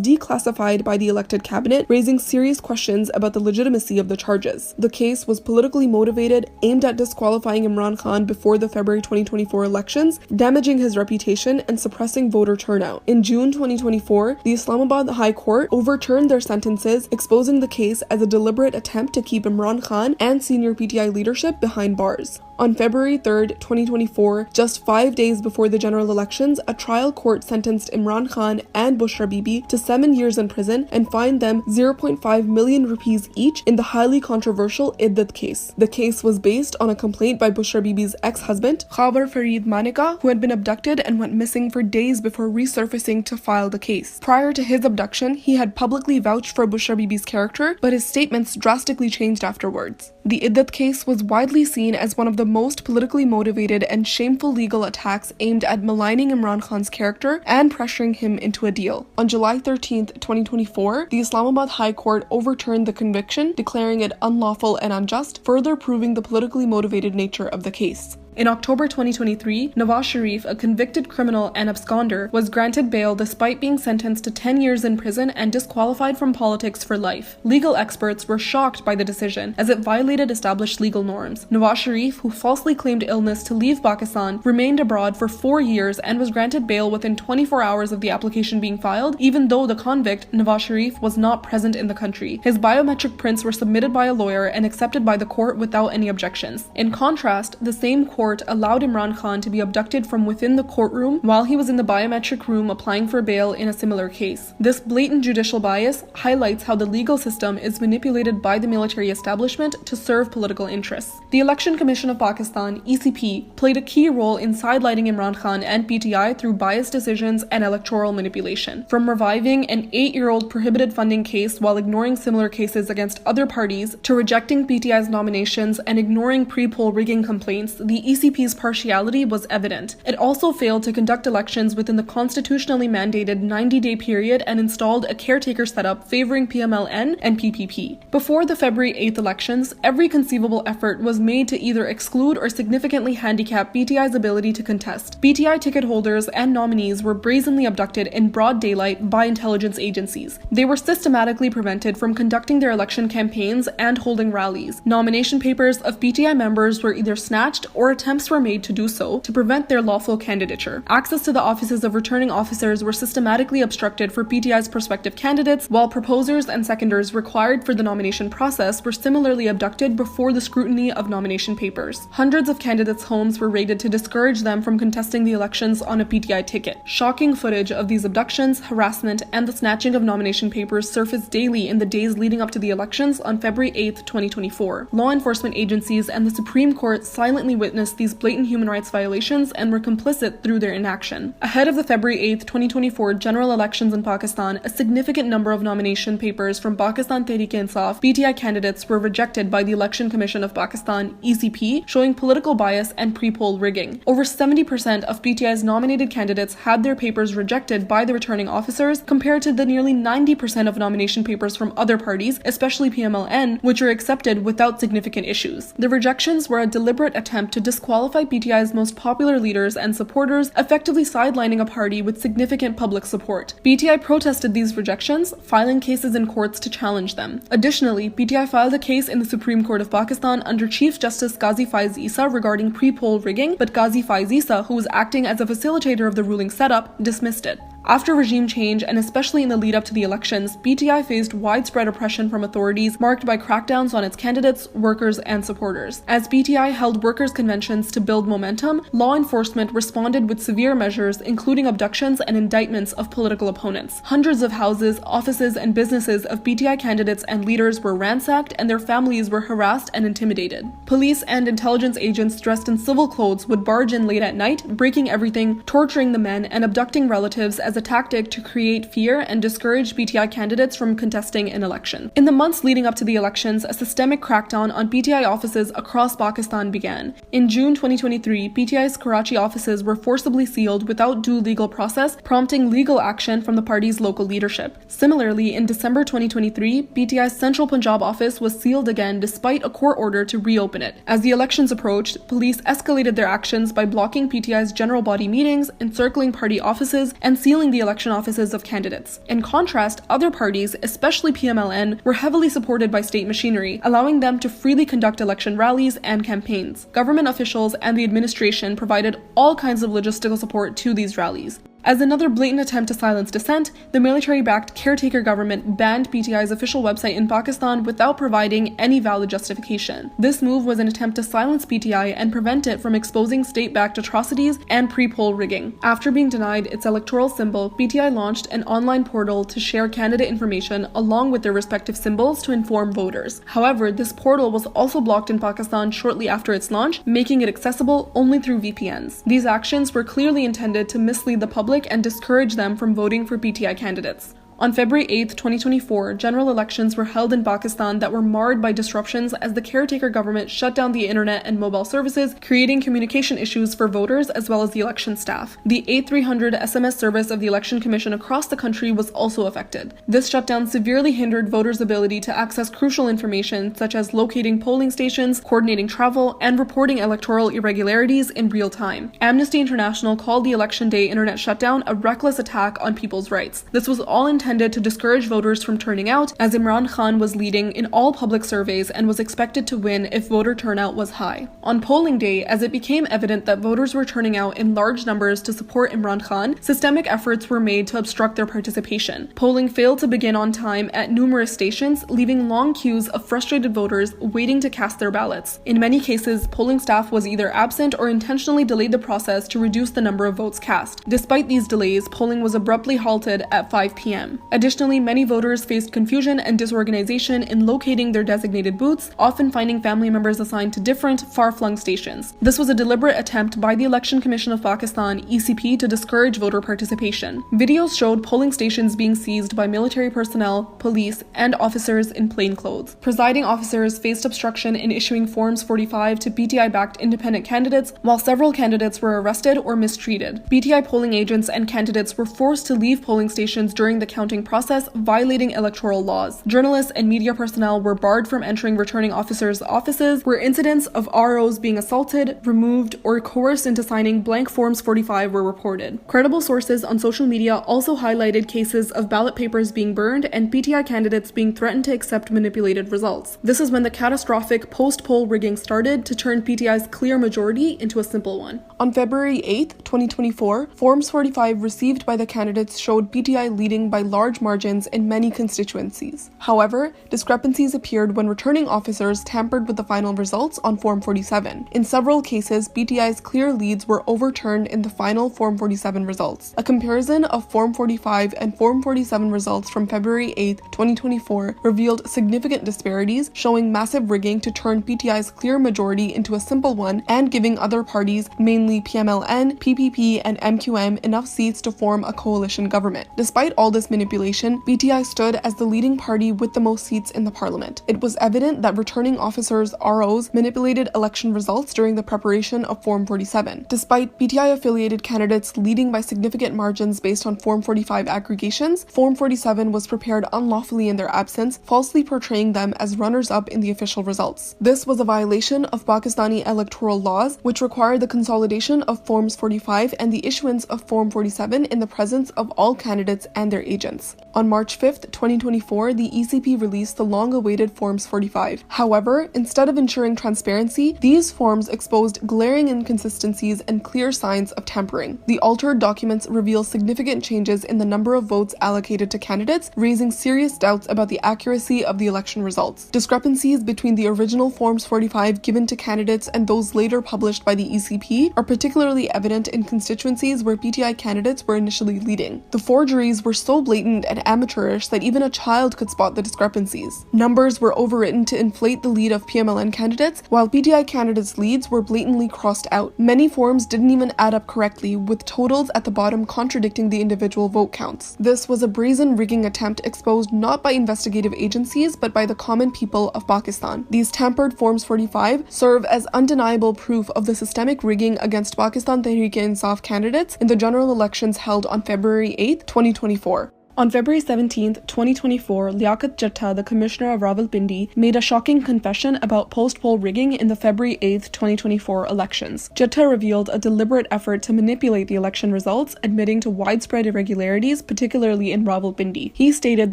declassified by the elected cabinet, raising serious questions about the legitimacy of the charges. The case was politically motivated, aimed at disqualifying Imran Khan before the February 2024 elections, damaging his reputation and suppressing voter turnout. In June 2024, the Islamabad High Court overturned their sentences, exposing the case as a deliberate attempt to keep Imran Khan and senior PTI leadership behind bars. On February 3rd, 2024, just 5 days before the general elections, a trial court sentenced Imran Khan and Bushra Bibi to 7 years in prison and fined them 0.5 million rupees each in the highly controversial Iddat case. The case was based on a complaint by Bushra Bibi's ex-husband, Khabar Fareed Manika, who had been abducted and went missing for days before resurfacing to file the case. Prior to his abduction, he had publicly vouched for Bushra Bibi's character, but his statements drastically changed afterwards. The Iddat case was widely seen as one of the most politically motivated and shameful legal attacks aimed at maligning Imran Khan's character and pressuring him into a deal. On July 13th, 2024, the Islamabad High Court overturned the conviction, declaring it unlawful and unjust, further proving the politically motivated nature of the case. In October 2023, Nawaz Sharif, a convicted criminal and absconder, was granted bail despite being sentenced to 10 years in prison and disqualified from politics for life. Legal experts were shocked by the decision, as it violated established legal norms. Nawaz Sharif, who falsely claimed illness to leave Pakistan, remained abroad for 4 years and was granted bail within 24 hours of the application being filed, even though the convict, Nawaz Sharif, was not present in the country. His biometric prints were submitted by a lawyer and accepted by the court without any objections. In contrast, the same court allowed Imran Khan to be abducted from within the courtroom while he was in the biometric room applying for bail in a similar case. This blatant judicial bias highlights how the legal system is manipulated by the military establishment to serve political interests. The Election Commission of Pakistan, ECP, played a key role in sidelining Imran Khan and PTI through biased decisions and electoral manipulation. From reviving an 8-year-old prohibited funding case while ignoring similar cases against other parties, to rejecting PTI's nominations and ignoring pre-poll rigging complaints, the ECP's partiality was evident. It also failed to conduct elections within the constitutionally mandated 90-day period and installed a caretaker setup favoring PMLN and PPP. Before the February 8th elections, every conceivable effort was made to either exclude or significantly handicap PTI's ability to contest. PTI ticket holders and nominees were brazenly abducted in broad daylight by intelligence agencies. They were systematically prevented from conducting their election campaigns and holding rallies. Nomination papers of PTI members were either snatched or attempts were made to do so to prevent their lawful candidature. Access to the offices of returning officers were systematically obstructed for PTI's prospective candidates, while proposers and seconders required for the nomination process were similarly abducted before the scrutiny of nomination papers. Hundreds of candidates' homes were raided to discourage them from contesting the elections on a PTI ticket. Shocking footage of these abductions, harassment, and the snatching of nomination papers surfaced daily in the days leading up to the elections on February 8th, 2024. Law enforcement agencies and the Supreme Court silently witnessed witnessed these blatant human rights violations and were complicit through their inaction. Ahead of the February 8, 2024 general elections in Pakistan, a significant number of nomination papers from Pakistan Tehreek-e-Insaf (PTI) candidates were rejected by the Election Commission of Pakistan (ECP), showing political bias and pre-poll rigging. Over 70% of PTI's nominated candidates had their papers rejected by the returning officers, compared to the nearly 90% of nomination papers from other parties, especially PMLN, which were accepted without significant issues. The rejections were a deliberate attempt to disqualify PTI's most popular leaders and supporters, effectively sidelining a party with significant public support. PTI protested these rejections, filing cases in courts to challenge them. Additionally, PTI filed a case in the Supreme Court of Pakistan under Chief Justice Qazi Faiz Issa regarding pre-poll rigging, but Qazi Faiz Issa, who was acting as a facilitator of the ruling setup, dismissed it. After regime change, and especially in the lead-up to the elections, PTI faced widespread oppression from authorities marked by crackdowns on its candidates, workers, and supporters. As PTI held workers' conventions to build momentum, law enforcement responded with severe measures, including abductions and indictments of political opponents. Hundreds of houses, offices, and businesses of PTI candidates and leaders were ransacked, and their families were harassed and intimidated. Police and intelligence agents dressed in civil clothes would barge in late at night, breaking everything, torturing the men, and abducting relatives as a tactic to create fear and discourage PTI candidates from contesting an election. In the months leading up to the elections, a systemic crackdown on PTI offices across Pakistan began. In June 2023, PTI's Karachi offices were forcibly sealed without due legal process, prompting legal action from the party's local leadership. Similarly, in December 2023, PTI's Central Punjab office was sealed again despite a court order to reopen it. As the elections approached, police escalated their actions by blocking PTI's general body meetings, encircling party offices, and sealing the election offices of candidates. In contrast, other parties, especially PMLN, were heavily supported by state machinery, allowing them to freely conduct election rallies and campaigns. Government officials and the administration provided all kinds of logistical support to these rallies. As another blatant attempt to silence dissent, the military-backed caretaker government banned PTI's official website in Pakistan without providing any valid justification. This move was an attempt to silence PTI and prevent it from exposing state-backed atrocities and pre-poll rigging. After being denied its electoral symbol, PTI launched an online portal to share candidate information along with their respective symbols to inform voters. However, this portal was also blocked in Pakistan shortly after its launch, making it accessible only through VPNs. These actions were clearly intended to mislead the public and discourage them from voting for PTI candidates. On February 8, 2024, general elections were held in Pakistan that were marred by disruptions as the caretaker government shut down the internet and mobile services, creating communication issues for voters as well as the election staff. The 8300 SMS service of the Election Commission across the country was also affected. This shutdown severely hindered voters' ability to access crucial information such as locating polling stations, coordinating travel, and reporting electoral irregularities in real time. Amnesty International called the election day internet shutdown a reckless attack on people's rights. This was all intended to discourage voters from turning out, as Imran Khan was leading in all public surveys and was expected to win if voter turnout was high. On polling day, as it became evident that voters were turning out in large numbers to support Imran Khan, systemic efforts were made to obstruct their participation. Polling failed to begin on time at numerous stations, leaving long queues of frustrated voters waiting to cast their ballots. In many cases, polling staff was either absent or intentionally delayed the process to reduce the number of votes cast. Despite these delays, polling was abruptly halted at 5 p.m. Additionally, many voters faced confusion and disorganization in locating their designated booths, often finding family members assigned to different, far-flung stations. This was a deliberate attempt by the Election Commission of Pakistan (ECP) to discourage voter participation. Videos showed polling stations being seized by military personnel, police, and officers in plain clothes. Presiding officers faced obstruction in issuing Forms 45 to PTI-backed independent candidates, while several candidates were arrested or mistreated. PTI polling agents and candidates were forced to leave polling stations during the counting process, violating electoral laws. Journalists and media personnel were barred from entering returning officers' offices, where incidents of ROs being assaulted, removed, or coerced into signing blank Forms 45 were reported. Credible sources on social media also highlighted cases of ballot papers being burned and PTI candidates being threatened to accept manipulated results. This is when the catastrophic post-poll rigging started to turn PTI's clear majority into a simple one. On February 8, 2024, Forms 45 received by the candidates showed PTI leading by large margins in many constituencies. However, discrepancies appeared when returning officers tampered with the final results on Form 47. In several cases, BTI's clear leads were overturned in the final Form 47 results. A comparison of Form 45 and Form 47 results from February 8, 2024 revealed significant disparities, showing massive rigging to turn BTI's clear majority into a simple one and giving other parties, mainly PMLN, PPP, and MQM, enough seats to form a coalition government. Despite all this manipulation, BTI stood as the leading party with the most seats in the parliament. It was evident that returning officers, ROs, manipulated election results during the preparation of Form 47. Despite BTI-affiliated candidates leading by significant margins based on Form 45 aggregations, Form 47 was prepared unlawfully in their absence, falsely portraying them as runners-up in the official results. This was a violation of Pakistani electoral laws, which required the consolidation of Forms 45 and the issuance of Form 47 in the presence of all candidates and their agents. On March 5, 2024, the ECP released the long-awaited Forms 45. However, instead of ensuring transparency, these forms exposed glaring inconsistencies and clear signs of tampering. The altered documents reveal significant changes in the number of votes allocated to candidates, raising serious doubts about the accuracy of the election results. Discrepancies between the original Forms 45 given to candidates and those later published by the ECP are particularly evident in constituencies where PTI candidates were initially leading. The forgeries were so blatant and amateurish that even a child could spot the discrepancies. Numbers were overwritten to inflate the lead of PMLN candidates, while PTI candidates' leads were blatantly crossed out. Many forms didn't even add up correctly, with totals at the bottom contradicting the individual vote counts. This was a brazen rigging attempt exposed not by investigative agencies but by the common people of Pakistan. These tampered Forms 45 serve as undeniable proof of the systemic rigging against Pakistan Tehreek-e-Insaf candidates in the general elections held on February 8, 2024. On February 17, 2024, Liaquat Jatta, the Commissioner of Rawalpindi, made a shocking confession about post-poll rigging in the February 8, 2024 elections. Jatta revealed a deliberate effort to manipulate the election results, admitting to widespread irregularities, particularly in Rawalpindi. He stated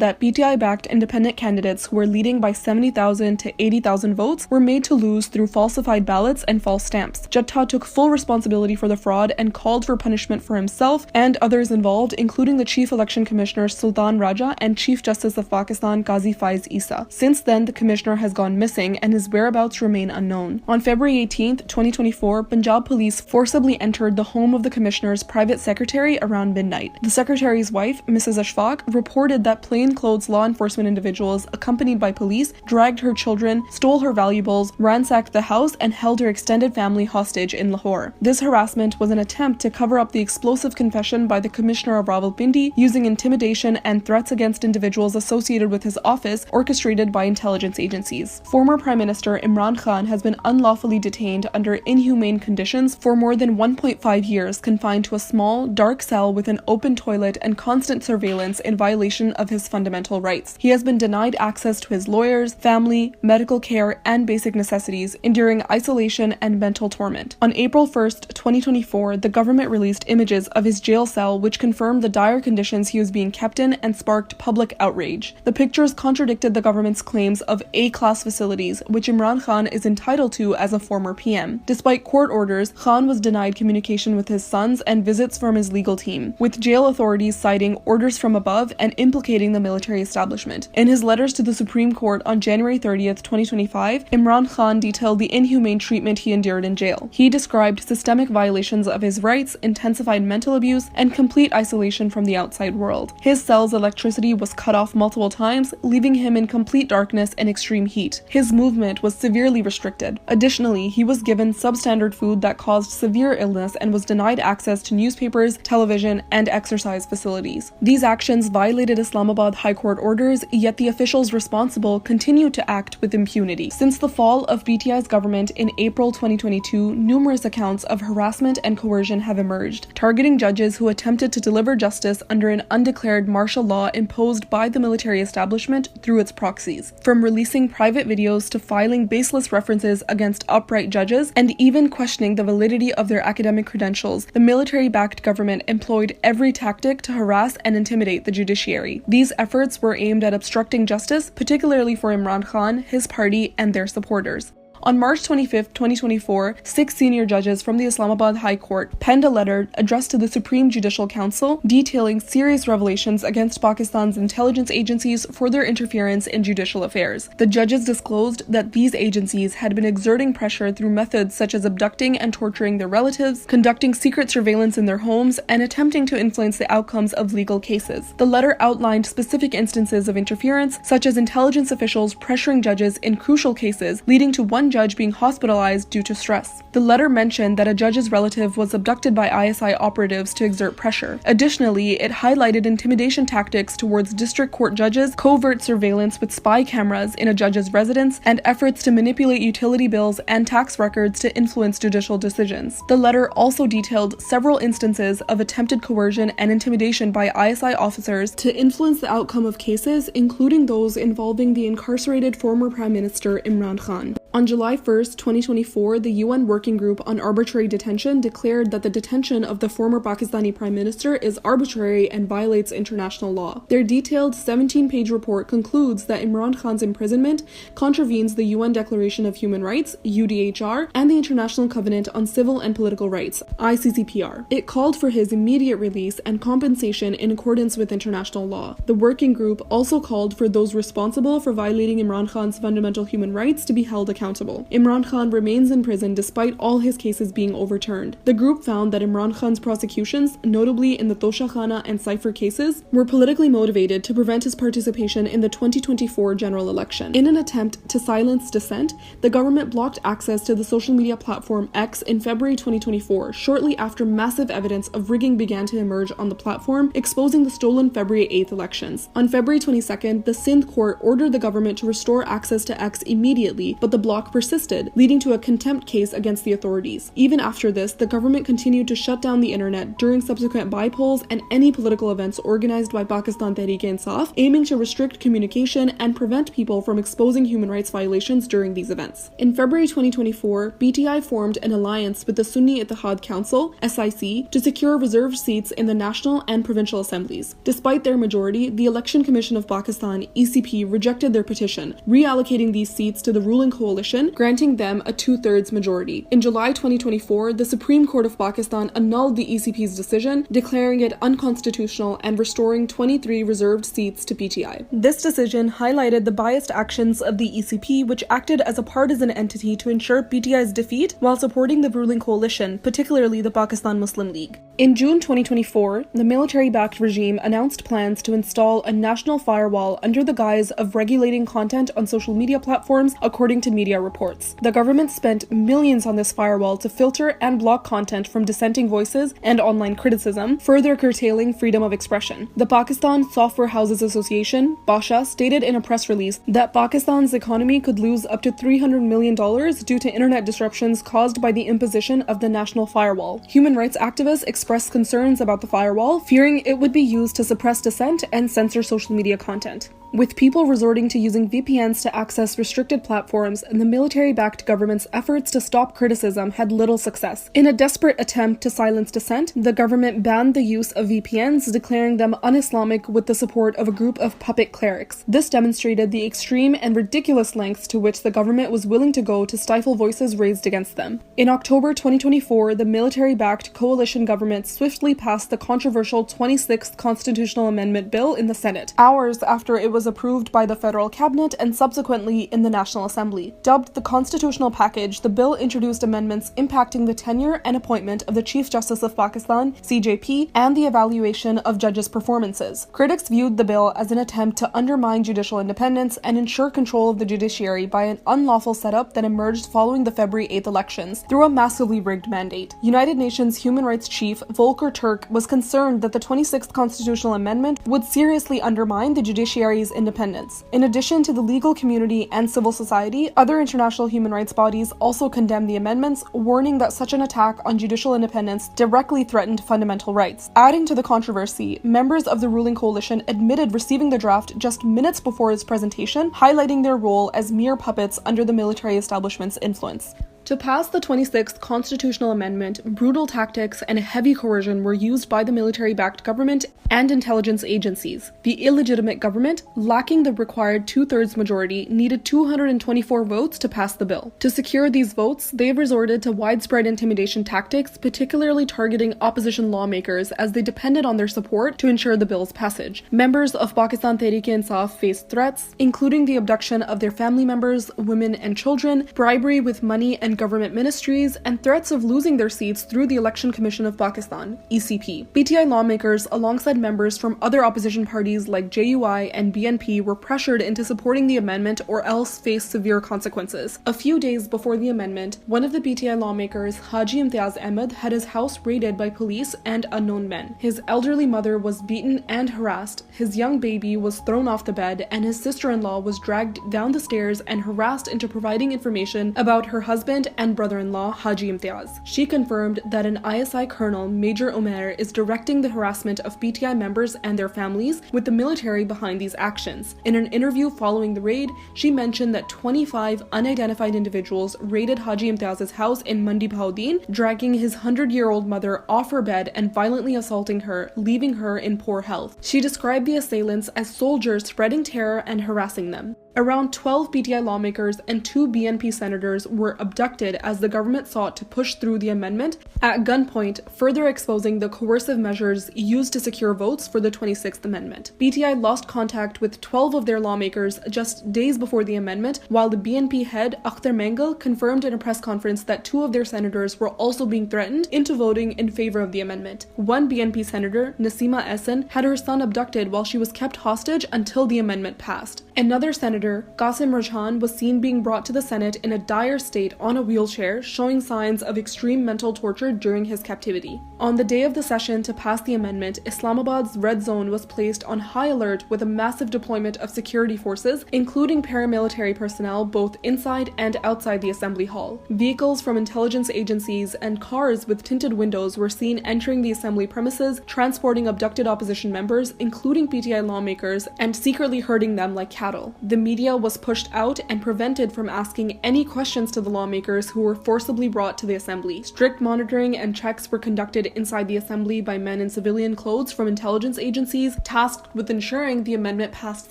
that PTI-backed independent candidates who were leading by 70,000 to 80,000 votes were made to lose through falsified ballots and false stamps. Jatta took full responsibility for the fraud and called for punishment for himself and others involved, including the Chief Election Commissioner Sultan Raja and Chief Justice of Pakistan Qazi Faiz Isa. Since then, the commissioner has gone missing and his whereabouts remain unknown. On February 18, 2024, Punjab police forcibly entered the home of the commissioner's private secretary around midnight. The secretary's wife, Mrs. Ashfaq, reported that plainclothes law enforcement individuals accompanied by police dragged her children, stole her valuables, ransacked the house, and held her extended family hostage in Lahore. This harassment was an attempt to cover up the explosive confession by the commissioner of Rawalpindi using intimidation and threats against individuals associated with his office, orchestrated by intelligence agencies. Former Prime Minister Imran Khan has been unlawfully detained under inhumane conditions for more than 1.5 years, confined to a small, dark cell with an open toilet and constant surveillance in violation of his fundamental rights. He has been denied access to his lawyers, family, medical care, and basic necessities, enduring isolation and mental torment. On April 1, 2024, the government released images of his jail cell which confirmed the dire conditions he was being kept in and sparked public outrage. The pictures contradicted the government's claims of A-class facilities, which Imran Khan is entitled to as a former PM. Despite court orders, Khan was denied communication with his sons and visits from his legal team, with jail authorities citing orders from above and implicating the military establishment. In his letters to the Supreme Court on January 30, 2025, Imran Khan detailed the inhumane treatment he endured in jail. He described systemic violations of his rights, intensified mental abuse, and complete isolation from the outside world. His cell's electricity was cut off multiple times, leaving him in complete darkness and extreme heat. His movement was severely restricted. Additionally, he was given substandard food that caused severe illness and was denied access to newspapers, television, and exercise facilities. These actions violated Islamabad High Court orders, yet the officials responsible continued to act with impunity. Since the fall of BTI's government in April 2022, numerous accounts of harassment and coercion have emerged, targeting judges who attempted to deliver justice under an undeclared martial law imposed by the military establishment through its proxies. From releasing private videos to filing baseless references against upright judges and even questioning the validity of their academic credentials, the military-backed government employed every tactic to harass and intimidate the judiciary. These efforts were aimed at obstructing justice, particularly for Imran Khan, his party, and their supporters. On March 25, 2024, 6 senior judges from the Islamabad High Court penned a letter addressed to the Supreme Judicial Council detailing serious revelations against Pakistan's intelligence agencies for their interference in judicial affairs. The judges disclosed that these agencies had been exerting pressure through methods such as abducting and torturing their relatives, conducting secret surveillance in their homes, and attempting to influence the outcomes of legal cases. The letter outlined specific instances of interference, such as intelligence officials pressuring judges in crucial cases, leading to one judge being hospitalized due to stress. The letter mentioned that a judge's relative was abducted by ISI operatives to exert pressure. Additionally, it highlighted intimidation tactics towards district court judges, covert surveillance with spy cameras in a judge's residence, and efforts to manipulate utility bills and tax records to influence judicial decisions. The letter also detailed several instances of attempted coercion and intimidation by ISI officers to influence the outcome of cases, including those involving the incarcerated former Prime Minister Imran Khan. On July 1, 2024, the UN Working Group on Arbitrary Detention declared that the detention of the former Pakistani Prime Minister is arbitrary and violates international law. Their detailed 17-page report concludes that Imran Khan's imprisonment contravenes the UN Declaration of Human Rights, UDHR, and the International Covenant on Civil and Political Rights, ICCPR. It called for his immediate release and compensation in accordance with international law. The working group also called for those responsible for violating Imran Khan's fundamental human rights to be held accountable. Imran Khan remains in prison despite all his cases being overturned. The group found that Imran Khan's prosecutions, notably in the Tosha Khana and Cypher cases, were politically motivated to prevent his participation in the 2024 general election. In an attempt to silence dissent, the government blocked access to the social media platform X in February 2024, shortly after massive evidence of rigging began to emerge on the platform, exposing the stolen February 8th elections. On February 22nd, the Sindh court ordered the government to restore access to X immediately, but the block persisted, leading to a contempt case against the authorities. Even after this, the government continued to shut down the internet during subsequent bypolls and any political events organized by Pakistan Tehreek-e-Insaf, aiming to restrict communication and prevent people from exposing human rights violations during these events. In February 2024, BTI formed an alliance with the Sunni Ittihad Council, SIC, to secure reserved seats in the national and provincial assemblies. Despite their majority, the Election Commission of Pakistan, ECP, rejected their petition, reallocating these seats to the ruling coalition, granting them a 2/3 majority. In July 2024, the Supreme Court of Pakistan annulled the ECP's decision, declaring it unconstitutional and restoring 23 reserved seats to PTI. This decision highlighted the biased actions of the ECP, which acted as a partisan entity to ensure PTI's defeat while supporting the ruling coalition, particularly the Pakistan Muslim League. In June 2024, the military-backed regime announced plans to install a national firewall under the guise of regulating content on social media platforms, according to media reports. The government spent millions on this firewall to filter and block content from dissenting voices and online criticism, further curtailing freedom of expression. The Pakistan Software Houses Association, BASHA, stated in a press release that Pakistan's economy could lose up to $300 million due to internet disruptions caused by the imposition of the national firewall. Human rights activists expressed concerns about the firewall, fearing it would be used to suppress dissent and censor social media content. With people resorting to using VPNs to access restricted platforms, the military-backed government's efforts to stop criticism had little success. In a desperate attempt to silence dissent, the government banned the use of VPNs, declaring them un-Islamic with the support of a group of puppet clerics. This demonstrated the extreme and ridiculous lengths to which the government was willing to go to stifle voices raised against them. In October 2024, the military-backed coalition government swiftly passed the controversial 26th Constitutional Amendment Bill in the Senate, hours after it was approved by the federal cabinet and subsequently in the National Assembly. Dubbed the Constitutional Package, the bill introduced amendments impacting the tenure and appointment of the Chief Justice of Pakistan, CJP, and the evaluation of judges' performances. Critics viewed the bill as an attempt to undermine judicial independence and ensure control of the judiciary by an unlawful setup that emerged following the February 8th elections through a massively rigged mandate. United Nations Human Rights Chief Volker Turk was concerned that the 26th Constitutional Amendment would seriously undermine the judiciary's independence. In addition to the legal community and civil society, other international human rights bodies also condemned the amendments, warning that such an attack on judicial independence directly threatened fundamental rights. Adding to the controversy, members of the ruling coalition admitted receiving the draft just minutes before its presentation, highlighting their role as mere puppets under the military establishment's influence. To pass the 26th constitutional amendment, brutal tactics and heavy coercion were used by the military-backed government and intelligence agencies. The illegitimate government, lacking the required two-thirds majority, needed 224 votes to pass the bill. To secure these votes, they resorted to widespread intimidation tactics, particularly targeting opposition lawmakers as they depended on their support to ensure the bill's passage. Members of Pakistan Tehreek-e-Insaf faced threats, including the abduction of their family members, women and children, bribery with money and government ministries, and threats of losing their seats through the Election Commission of Pakistan, ECP. PTI lawmakers, alongside members from other opposition parties like JUI and BNP, were pressured into supporting the amendment or else face severe consequences. A few days before the amendment, one of the PTI lawmakers, Haji Imtiaz Ahmed, had his house raided by police and unknown men. His elderly mother was beaten and harassed, his young baby was thrown off the bed, and his sister-in-law was dragged down the stairs and harassed into providing information about her husband and brother-in-law, Haji Imtiaz. She confirmed that an ISI colonel, Major Omer, is directing the harassment of PTI members and their families, with the military behind these actions. In an interview following the raid, she mentioned that 25 unidentified individuals raided Haji Imtiaz's house in Mandi Bahauddin, dragging his 100-year-old mother off her bed and violently assaulting her, leaving her in poor health. She described the assailants as soldiers spreading terror and harassing them. Around 12 PTI lawmakers and 2 BNP senators were abducted as the government sought to push through the amendment at gunpoint, further exposing the coercive measures used to secure votes for the 26th Amendment. PTI lost contact with 12 of their lawmakers just days before the amendment, while the BNP head, Akhtar Mengal, confirmed in a press conference that 2 of their senators were also being threatened into voting in favor of the amendment. One BNP senator, Nasima Ehsan, had her son abducted while she was kept hostage until the amendment passed. Another senator, Qasim Rajhan, was seen being brought to the Senate in a dire state on a wheelchair, showing signs of extreme mental torture during his captivity. On the day of the session to pass the amendment, Islamabad's red zone was placed on high alert with a massive deployment of security forces, including paramilitary personnel both inside and outside the assembly hall. Vehicles from intelligence agencies and cars with tinted windows were seen entering the assembly premises, transporting abducted opposition members, including PTI lawmakers, and secretly herding them like cattle. The media was pushed out and prevented from asking any questions to the lawmakers who were forcibly brought to the assembly. Strict monitoring and checks were conducted inside the assembly by men in civilian clothes from intelligence agencies tasked with ensuring the amendment passed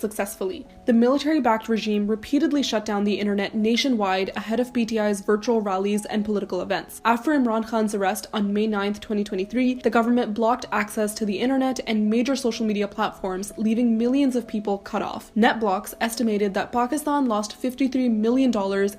successfully. The military-backed regime repeatedly shut down the internet nationwide ahead of PTI's virtual rallies and political events. After Imran Khan's arrest on May 9, 2023, the government blocked access to the internet and major social media platforms, leaving millions of people cut off. NetBlocks estimated that Pakistan lost $53 million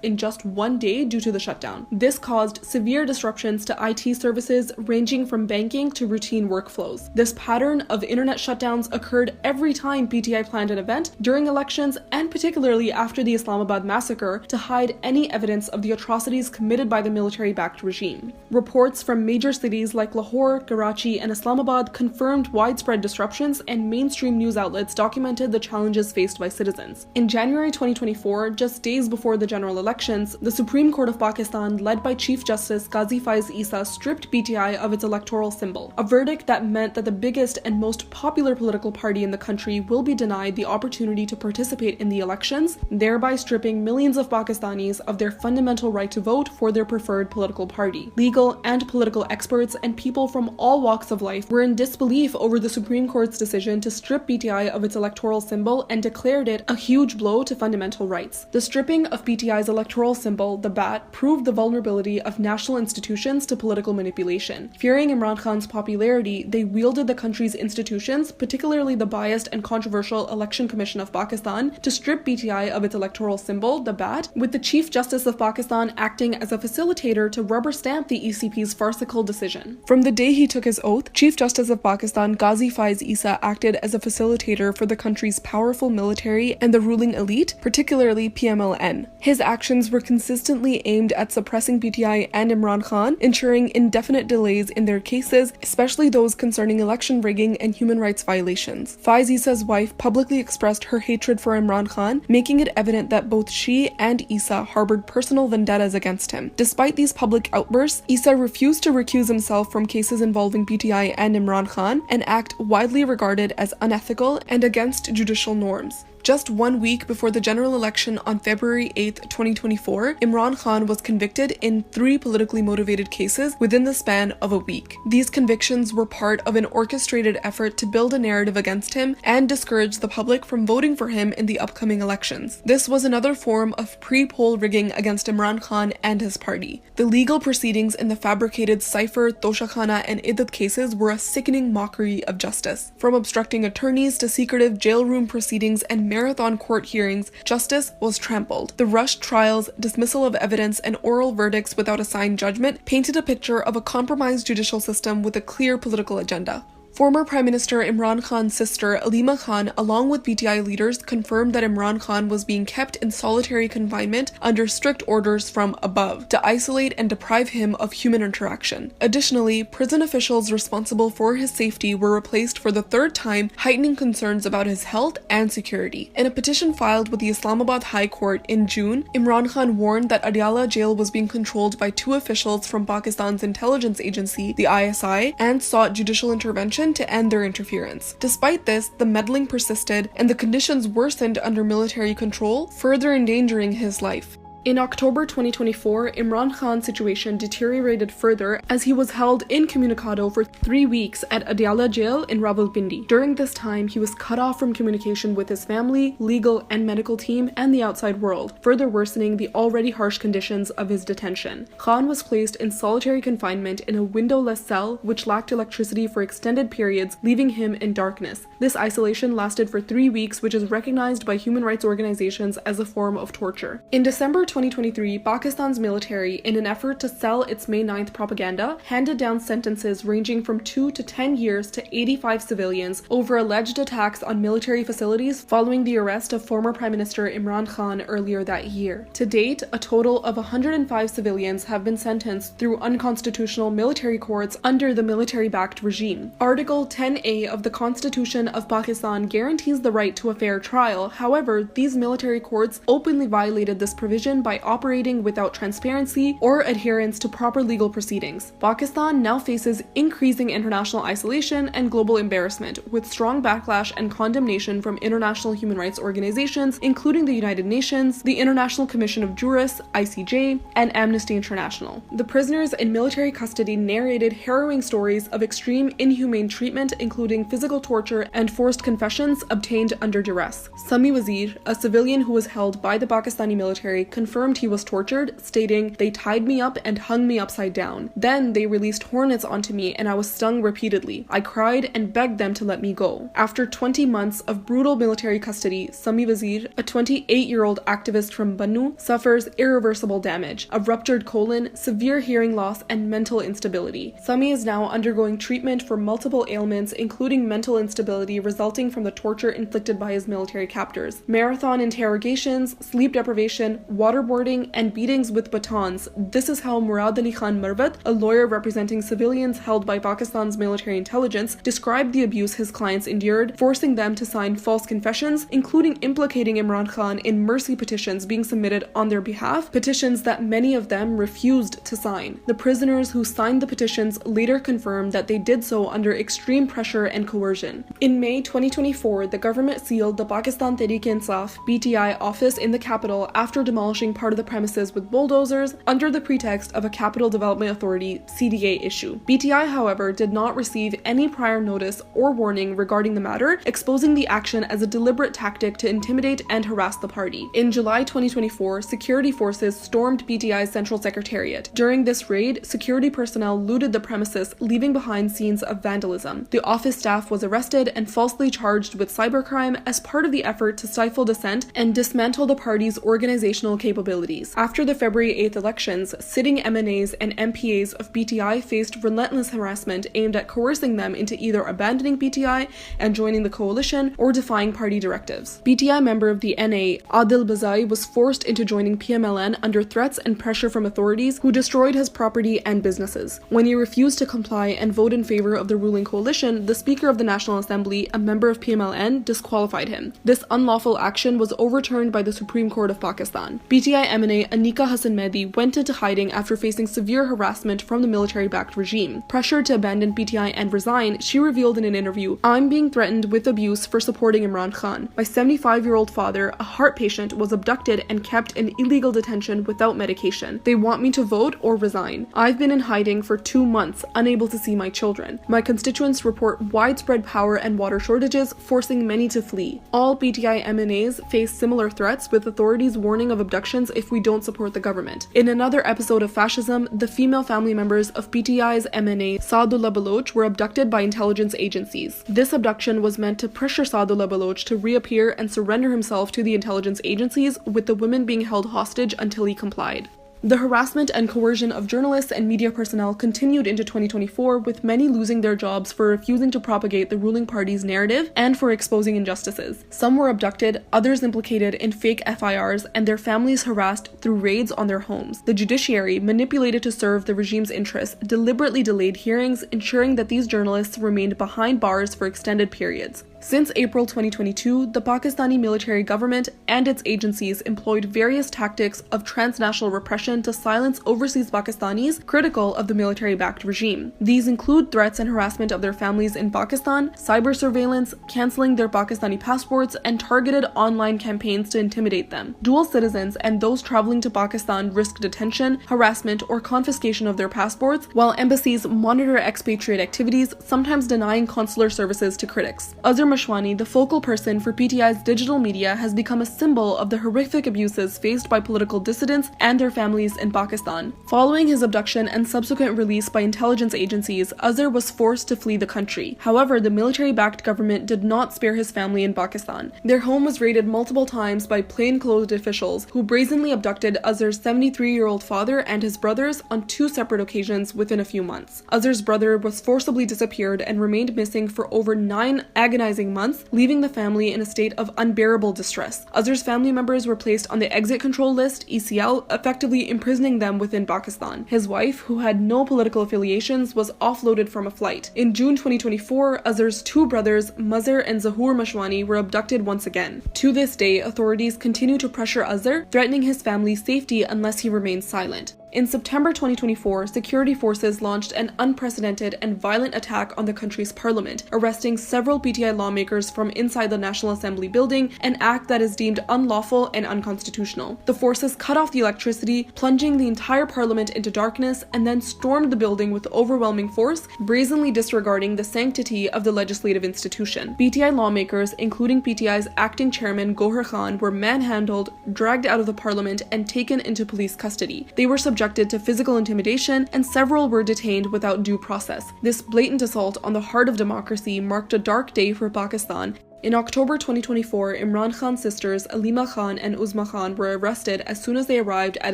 in just one day due to the shutdown. This caused severe disruptions to IT services ranging from banking to routine workflows. This pattern of internet shutdowns occurred every time PTI planned an event, during elections, and particularly after the Islamabad massacre, to hide any evidence of the atrocities committed by the military-backed regime. Reports from major cities like Lahore, Karachi, and Islamabad confirmed widespread disruptions, and mainstream news outlets documented the challenges faced by citizens. In January 2024, just days before the general elections, the Supreme Court of Pakistan, led by Chief Justice Qazi Faiz Issa, stripped PTI of its electoral symbol, a verdict that meant that the biggest and most popular political party in the country will be denied the opportunity to participate in the elections, thereby stripping millions of Pakistanis of their fundamental right to vote for their preferred political party. Legal and political experts and people from all walks of life were in disbelief over the Supreme Court's decision to strip PTI of its electoral symbol and declared it a huge blow to fundamental rights. The stripping of PTI's electoral symbol, the bat, proved the vulnerability of national institutions to political manipulation. Fearing Imran Khan's popularity, they wielded the country's institutions, particularly the biased and controversial Election Commission of Pakistan, to strip PTI of its electoral symbol, the bat, with the Chief Justice of Pakistan acting as a facilitator to rubber stamp the ECP's farcical decision. From the day he took his oath, Chief Justice of Pakistan Qazi Faiz Issa acted as a facilitator for the country's powerful military and the ruling elite, particularly PMLN. His actions were consistently aimed at suppressing PTI and Imran Khan, ensuring indefinite delays in their cases, especially those concerning election rigging and human rights violations. Faiz Issa's wife publicly expressed her hatred for Imran Khan, making it evident that both she and Issa harbored personal vendettas against him. Despite these public outbursts, Issa refused to recuse himself from cases involving PTI and Imran Khan, an act widely regarded as unethical and against judicial norms. Just 1 week before the general election on February 8, 2024, Imran Khan was convicted in 3 politically motivated cases within the span of a week. These convictions were part of an orchestrated effort to build a narrative against him and discourage the public from voting for him in the upcoming elections. This was another form of pre-poll rigging against Imran Khan and his party. The legal proceedings in the fabricated Cypher, Toshakhana, and Iddat cases were a sickening mockery of justice. From obstructing attorneys to secretive jail room proceedings and marathon court hearings, justice was trampled. The rushed trials, dismissal of evidence, and oral verdicts without a signed judgment painted a picture of a compromised judicial system with a clear political agenda. Former Prime Minister Imran Khan's sister Alima Khan, along with BTI leaders, confirmed that Imran Khan was being kept in solitary confinement under strict orders from above to isolate and deprive him of human interaction. Additionally, prison officials responsible for his safety were replaced for the 3rd time, heightening concerns about his health and security. In a petition filed with the Islamabad High Court in June, Imran Khan warned that Adiala jail was being controlled by 2 officials from Pakistan's intelligence agency, the ISI, and sought judicial intervention to end their interference. Despite this, the meddling persisted and the conditions worsened under military control, further endangering his life. In October 2024, Imran Khan's situation deteriorated further as he was held incommunicado for 3 weeks at Adiala jail in Rawalpindi. During this time, he was cut off from communication with his family, legal and medical team, and the outside world, further worsening the already harsh conditions of his detention. Khan was placed in solitary confinement in a windowless cell which lacked electricity for extended periods, leaving him in darkness. This isolation lasted for 3 weeks, which is recognized by human rights organizations as a form of torture. In December 2023, Pakistan's military, in an effort to sell its May 9th propaganda, handed down sentences ranging from 2 to 10 years to 85 civilians over alleged attacks on military facilities following the arrest of former Prime Minister Imran Khan earlier that year. To date, a total of 105 civilians have been sentenced through unconstitutional military courts under the military-backed regime. Article 10A of the Constitution of Pakistan guarantees the right to a fair trial. However, these military courts openly violated this provision by operating without transparency or adherence to proper legal proceedings. Pakistan now faces increasing international isolation and global embarrassment, with strong backlash and condemnation from international human rights organizations, including the United Nations, the International Commission of Jurists, ICJ, and Amnesty International. The prisoners in military custody narrated harrowing stories of extreme inhumane treatment, including physical torture and forced confessions obtained under duress. Sami Wazir, a civilian who was held by the Pakistani military, confirmed he was tortured, stating, "They tied me up and hung me upside down. Then they released hornets onto me and I was stung repeatedly. I cried and begged them to let me go." After 20 months of brutal military custody, Sami Wazir, a 28-year-old activist from Bannu, suffers irreversible damage, a ruptured colon, severe hearing loss, and mental instability. Sami is now undergoing treatment for multiple ailments, including mental instability resulting from the torture inflicted by his military captors, marathon interrogations, sleep deprivation, waterboarding, and beatings with batons. This is how Murad Ali Khan Marvat, a lawyer representing civilians held by Pakistan's military intelligence, described the abuse his clients endured, forcing them to sign false confessions, including implicating Imran Khan in mercy petitions being submitted on their behalf, petitions that many of them refused to sign. The prisoners who signed the petitions later confirmed that they did so under extreme pressure and coercion. In May 2024, the government sealed the Pakistan Tehreek-e-Insaf (PTI) office in the capital after demolishing part of the premises with bulldozers under the pretext of a Capital Development Authority (CDA) issue. BTI, however, did not receive any prior notice or warning regarding the matter, exposing the action as a deliberate tactic to intimidate and harass the party. In July 2024, security forces stormed BTI's Central Secretariat. During this raid, security personnel looted the premises, leaving behind scenes of vandalism. The office staff was arrested and falsely charged with cybercrime as part of the effort to stifle dissent and dismantle the party's organizational capabilities. After the February 8th elections, sitting MNAs and MPAs of BTI faced relentless harassment aimed at coercing them into either abandoning BTI and joining the coalition or defying party directives. BTI member of the NA, Adil Bazai, was forced into joining PMLN under threats and pressure from authorities who destroyed his property and businesses. When he refused to comply and vote in favor of the ruling coalition, the Speaker of the National Assembly, a member of PMLN, disqualified him. This unlawful action was overturned by the Supreme Court of Pakistan. BTI PTI MNA Anika Hassan Mehdi went into hiding after facing severe harassment from the military-backed regime. Pressured to abandon PTI and resign, she revealed in an interview, "I'm being threatened with abuse for supporting Imran Khan. My 75-year-old father, a heart patient, was abducted and kept in illegal detention without medication. They want me to vote or resign. I've been in hiding for 2 months, unable to see my children. My constituents report widespread power and water shortages, forcing many to flee. All PTI MNAs face similar threats, with authorities warning of abductions if we don't support the government." In another episode of fascism, the female family members of PTI's MNA Saadullah Baloch were abducted by intelligence agencies. This abduction was meant to pressure Saadullah Baloch to reappear and surrender himself to the intelligence agencies, with the women being held hostage until he complied. The harassment and coercion of journalists and media personnel continued into 2024, with many losing their jobs for refusing to propagate the ruling party's narrative and for exposing injustices. Some were abducted, others implicated in fake FIRs, and their families harassed through raids on their homes. The judiciary, manipulated to serve the regime's interests, deliberately delayed hearings, ensuring that these journalists remained behind bars for extended periods. Since April 2022, the Pakistani military government and its agencies employed various tactics of transnational repression to silence overseas Pakistanis critical of the military-backed regime. These include threats and harassment of their families in Pakistan, cyber surveillance, cancelling their Pakistani passports, and targeted online campaigns to intimidate them. Dual citizens and those traveling to Pakistan risk detention, harassment, or confiscation of their passports, while embassies monitor expatriate activities, sometimes denying consular services to critics. Azhar Mashwani, the focal person for PTI's digital media, has become a symbol of the horrific abuses faced by political dissidents and their families in Pakistan. Following his abduction and subsequent release by intelligence agencies, Azhar was forced to flee the country. However, the military-backed government did not spare his family in Pakistan. Their home was raided multiple times by plainclothed officials who brazenly abducted Azhar's 73-year-old father and his brothers on 2 separate occasions within a few months. Azhar's brother was forcibly disappeared and remained missing for over 9 agonizing months, leaving the family in a state of unbearable distress. Azhar's family members were placed on the exit control list, ECL, effectively imprisoning them within Pakistan. His wife, who had no political affiliations, was offloaded from a flight. In June 2024, Azhar's 2 brothers, Mazhar and Zahoor Mashwani, were abducted once again. To this day, authorities continue to pressure Azhar, threatening his family's safety unless he remains silent. In September 2024, security forces launched an unprecedented and violent attack on the country's parliament, arresting several PTI lawmakers from inside the National Assembly building, an act that is deemed unlawful and unconstitutional. The forces cut off the electricity, plunging the entire parliament into darkness, and then stormed the building with overwhelming force, brazenly disregarding the sanctity of the legislative institution. PTI lawmakers, including PTI's acting chairman Gohar Khan, were manhandled, dragged out of the parliament, and taken into police custody. They were subjected to physical intimidation, and several were detained without due process. This blatant assault on the heart of democracy marked a dark day for Pakistan. In October 2024, Imran Khan's sisters Alima Khan and Uzma Khan were arrested as soon as they arrived at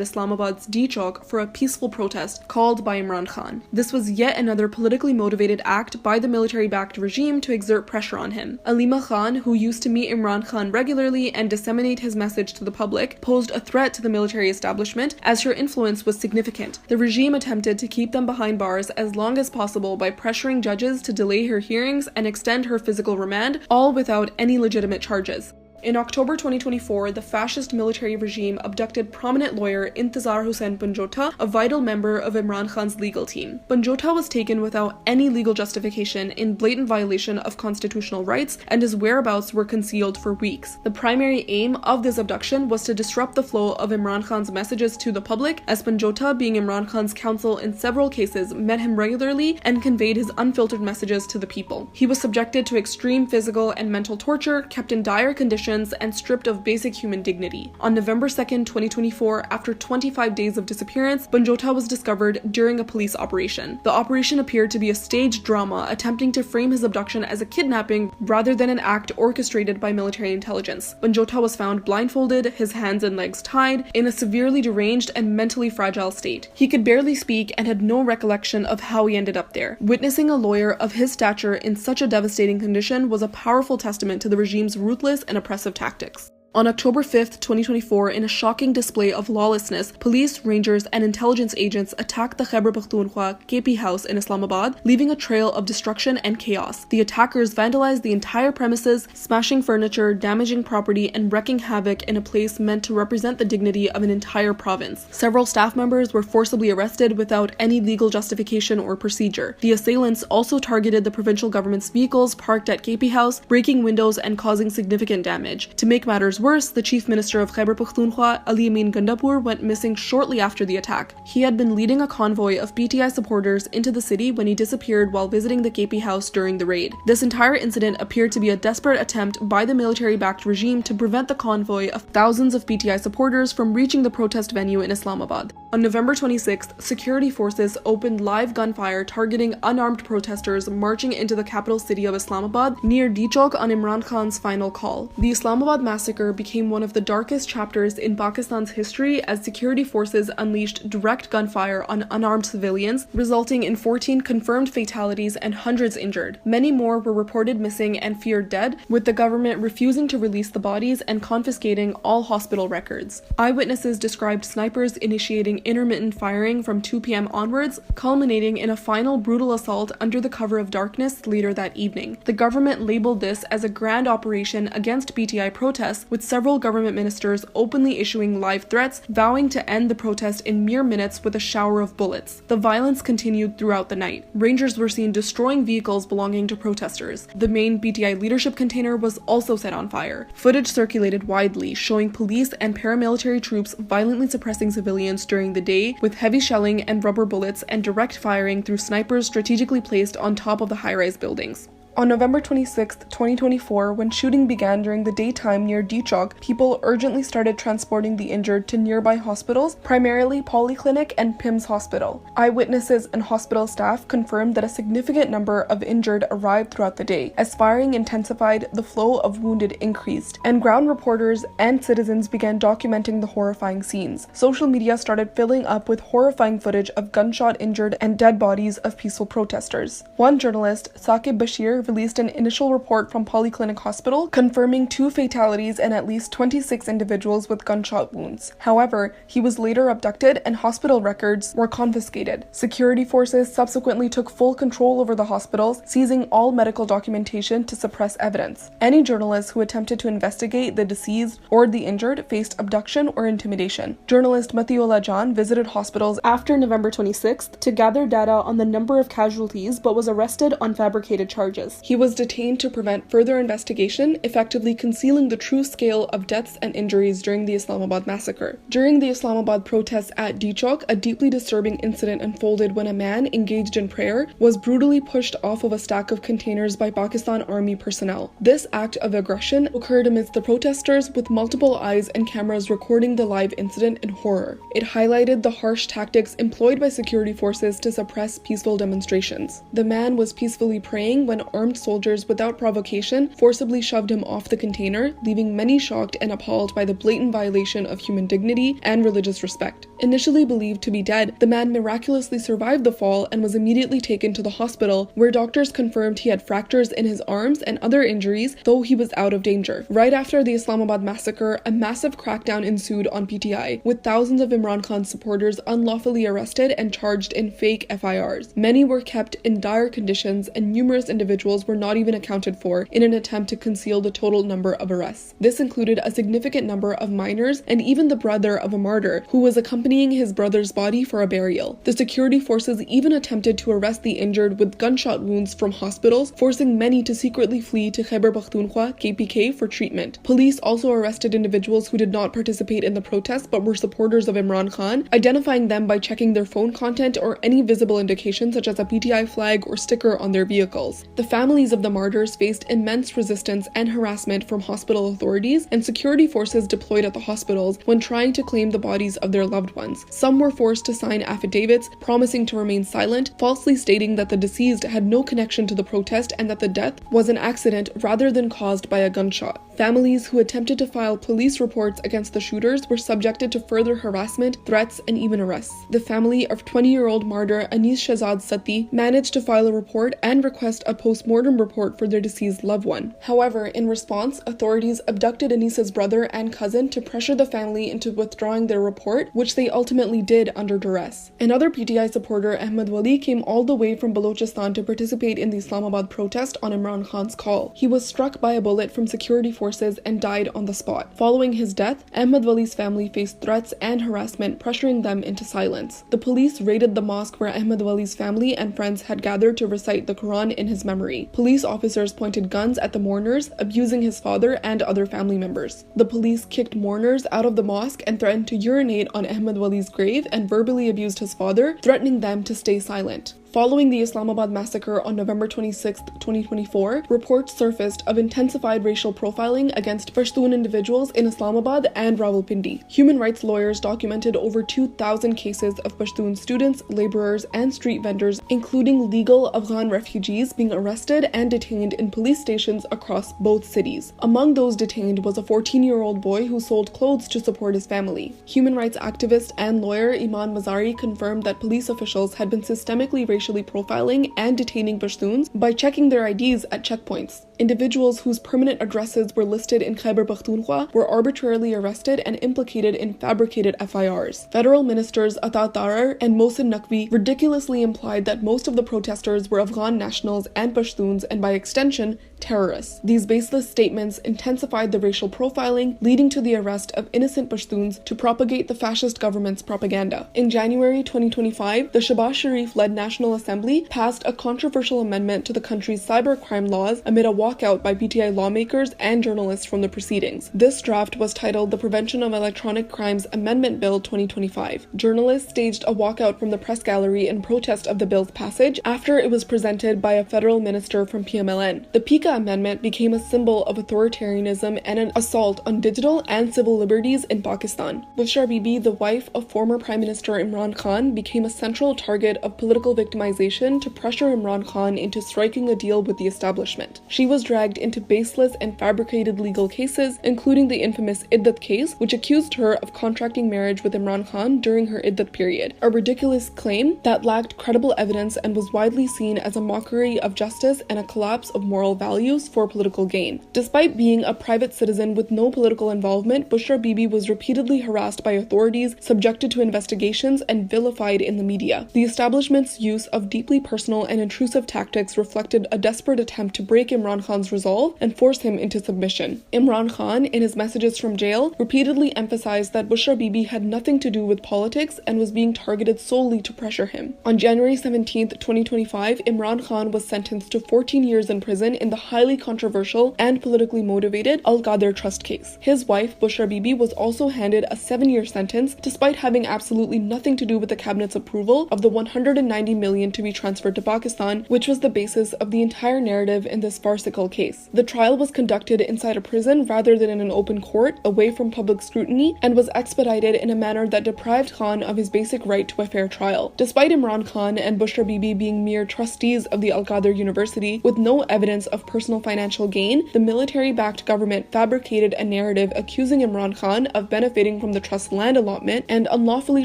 Islamabad's D Chowk for a peaceful protest called by Imran Khan. This was yet another politically motivated act by the military-backed regime to exert pressure on him. Alima Khan, who used to meet Imran Khan regularly and disseminate his message to the public, posed a threat to the military establishment as her influence was significant. The regime attempted to keep them behind bars as long as possible by pressuring judges to delay her hearings and extend her physical remand, all without any legitimate charges. In October 2024, the fascist military regime abducted prominent lawyer Intizar Hussain Panjota, a vital member of Imran Khan's legal team. Panjota was taken without any legal justification in blatant violation of constitutional rights, and his whereabouts were concealed for weeks. The primary aim of this abduction was to disrupt the flow of Imran Khan's messages to the public, as Panjota, being Imran Khan's counsel in several cases, met him regularly and conveyed his unfiltered messages to the people. He was subjected to extreme physical and mental torture, kept in dire conditions, and stripped of basic human dignity. On November 2nd, 2024, after 25 days of disappearance, Panjota was discovered during a police operation. The operation appeared to be a staged drama attempting to frame his abduction as a kidnapping rather than an act orchestrated by military intelligence. Panjota was found blindfolded, his hands and legs tied, in a severely deranged and mentally fragile state. He could barely speak and had no recollection of how he ended up there. Witnessing a lawyer of his stature in such a devastating condition was a powerful testament to the regime's ruthless and oppressive tactics. On October 5, 2024, in a shocking display of lawlessness, police, rangers, and intelligence agents attacked the Khyber Pakhtunkhwa KP House in Islamabad, leaving a trail of destruction and chaos. The attackers vandalized the entire premises, smashing furniture, damaging property, and wreaking havoc in a place meant to represent the dignity of an entire province. Several staff members were forcibly arrested without any legal justification or procedure. The assailants also targeted the provincial government's vehicles parked at KP House, breaking windows and causing significant damage. To make matters worse, the Chief Minister of Khyber Pakhtunkhwa, Ali Amin Gandapur, went missing shortly after the attack. He had been leading a convoy of PTI supporters into the city when he disappeared while visiting the KP House during the raid. This entire incident appeared to be a desperate attempt by the military-backed regime to prevent the convoy of thousands of PTI supporters from reaching the protest venue in Islamabad. On November 26th, security forces opened live gunfire targeting unarmed protesters marching into the capital city of Islamabad near Dichok on Imran Khan's final call. The Islamabad massacre became one of the darkest chapters in Pakistan's history as security forces unleashed direct gunfire on unarmed civilians, resulting in 14 confirmed fatalities and hundreds injured. Many more were reported missing and feared dead, with the government refusing to release the bodies and confiscating all hospital records. Eyewitnesses described snipers initiating intermittent firing from 2 p.m. onwards, culminating in a final brutal assault under the cover of darkness later that evening. The government labeled this as a grand operation against PTI protests, with several government ministers openly issuing live threats, vowing to end the protest in mere minutes with a shower of bullets. The violence continued throughout the night. Rangers were seen destroying vehicles belonging to protesters. The main PTI leadership container was also set on fire. Footage circulated widely, showing police and paramilitary troops violently suppressing civilians during the day with heavy shelling and rubber bullets and direct firing through snipers strategically placed on top of the high-rise buildings. On November 26, 2024, when shooting began during the daytime near Dichok, people urgently started transporting the injured to nearby hospitals, primarily Polyclinic and PIMS Hospital. Eyewitnesses and hospital staff confirmed that a significant number of injured arrived throughout the day. As firing intensified, the flow of wounded increased, and ground reporters and citizens began documenting the horrifying scenes. Social media started filling up with horrifying footage of gunshot injured and dead bodies of peaceful protesters. One journalist, Saqib Bashir, released an initial report from Polyclinic Hospital confirming 2 fatalities and at least 26 individuals with gunshot wounds. However, he was later abducted and hospital records were confiscated. Security forces subsequently took full control over the hospitals, seizing all medical documentation to suppress evidence. Any journalists who attempted to investigate the deceased or the injured faced abduction or intimidation. Journalist Matiullah Jan visited hospitals after November 26th to gather data on the number of casualties but was arrested on fabricated charges. He was detained to prevent further investigation, effectively concealing the true scale of deaths and injuries during the Islamabad massacre. During the Islamabad protests at Dichok, a deeply disturbing incident unfolded when a man engaged in prayer was brutally pushed off of a stack of containers by Pakistan Army personnel. This act of aggression occurred amidst the protesters, with multiple eyes and cameras recording the live incident in horror. It highlighted the harsh tactics employed by security forces to suppress peaceful demonstrations. The man was peacefully praying when armed soldiers without provocation forcibly shoved him off the container, leaving many shocked and appalled by the blatant violation of human dignity and religious respect. Initially believed to be dead, the man miraculously survived the fall and was immediately taken to the hospital, where doctors confirmed he had fractures in his arms and other injuries, though he was out of danger. Right after the Islamabad massacre, a massive crackdown ensued on PTI, with thousands of Imran Khan supporters unlawfully arrested and charged in fake FIRs. Many were kept in dire conditions, and numerous individuals were not even accounted for in an attempt to conceal the total number of arrests. This included a significant number of minors and even the brother of a martyr who was accompanying his brother's body for a burial. The security forces even attempted to arrest the injured with gunshot wounds from hospitals, forcing many to secretly flee to Khyber Pakhtunkhwa KPK for treatment. Police also arrested individuals who did not participate in the protests but were supporters of Imran Khan, identifying them by checking their phone content or any visible indication such as a PTI flag or sticker on their vehicles. The families of the martyrs faced immense resistance and harassment from hospital authorities and security forces deployed at the hospitals when trying to claim the bodies of their loved ones. Some were forced to sign affidavits promising to remain silent, falsely stating that the deceased had no connection to the protest and that the death was an accident rather than caused by a gunshot. Families who attempted to file police reports against the shooters were subjected to further harassment, threats, and even arrests. The family of 20-year-old martyr Anis Shahzad Sati managed to file a report and request a post-mortem post-mortem report for their deceased loved one. However, in response, authorities abducted Anisa's brother and cousin to pressure the family into withdrawing their report, which they ultimately did under duress. Another PTI supporter, Ahmed Wali, came all the way from Balochistan to participate in the Islamabad protest on Imran Khan's call. He was struck by a bullet from security forces and died on the spot. Following his death, Ahmed Wali's family faced threats and harassment, pressuring them into silence. The police raided the mosque where Ahmed Wali's family and friends had gathered to recite the Quran in his memory. Police officers pointed guns at the mourners, abusing his father and other family members. The police kicked mourners out of the mosque and threatened to urinate on Ahmed Wali's grave and verbally abused his father, threatening them to stay silent. Following the Islamabad massacre on November 26, 2024, reports surfaced of intensified racial profiling against Pashtun individuals in Islamabad and Rawalpindi. Human rights lawyers documented over 2,000 cases of Pashtun students, laborers, and street vendors, including legal Afghan refugees, being arrested and detained in police stations across both cities. Among those detained was a 14-year-old boy who sold clothes to support his family. Human rights activist and lawyer Iman Mazari confirmed that police officials had been systemically racially profiling and detaining Pashtuns by checking their IDs at checkpoints. Individuals whose permanent addresses were listed in Khyber Pakhtunkhwa were arbitrarily arrested and implicated in fabricated FIRs. Federal ministers Ata Tarar and Mohsin Naqvi ridiculously implied that most of the protesters were Afghan nationals and Pashtuns and by extension, terrorists. These baseless statements intensified the racial profiling, leading to the arrest of innocent Pashtuns to propagate the fascist government's propaganda. In January 2025, the Shahbaz Sharif-led National Assembly passed a controversial amendment to the country's cybercrime laws amid a walkout by PTI lawmakers and journalists from the proceedings. This draft was titled the Prevention of Electronic Crimes Amendment Bill 2025. Journalists staged a walkout from the press gallery in protest of the bill's passage after it was presented by a federal minister from PMLN. The PICA amendment became a symbol of authoritarianism and an assault on digital and civil liberties in Pakistan. Bushra Bibi, the wife of former Prime Minister Imran Khan, became a central target of political victimization to pressure Imran Khan into striking a deal with the establishment. She was dragged into baseless and fabricated legal cases, including the infamous Iddat case, which accused her of contracting marriage with Imran Khan during her Iddat period, a ridiculous claim that lacked credible evidence and was widely seen as a mockery of justice and a collapse of moral values for political gain. Despite being a private citizen with no political involvement, Bushra Bibi was repeatedly harassed by authorities, subjected to investigations, and vilified in the media. The establishment's use of deeply personal and intrusive tactics reflected a desperate attempt to break Imran Khan's resolve and force him into submission. Imran Khan, in his messages from jail, repeatedly emphasized that Bushra Bibi had nothing to do with politics and was being targeted solely to pressure him. On January 17, 2025, Imran Khan was sentenced to 14 years in prison in the highly controversial and politically motivated Al-Qadr Trust case. His wife, Bushra Bibi, was also handed a 7-year sentence despite having absolutely nothing to do with the cabinet's approval of the $190 million to be transferred to Pakistan, which was the basis of the entire narrative in this farcical case. The trial was conducted inside a prison rather than in an open court, away from public scrutiny, and was expedited in a manner that deprived Khan of his basic right to a fair trial. Despite Imran Khan and Bushra Bibi being mere trustees of the Al-Qadr University with no evidence of personal financial gain, the military-backed government fabricated a narrative accusing Imran Khan of benefiting from the trust's land allotment and unlawfully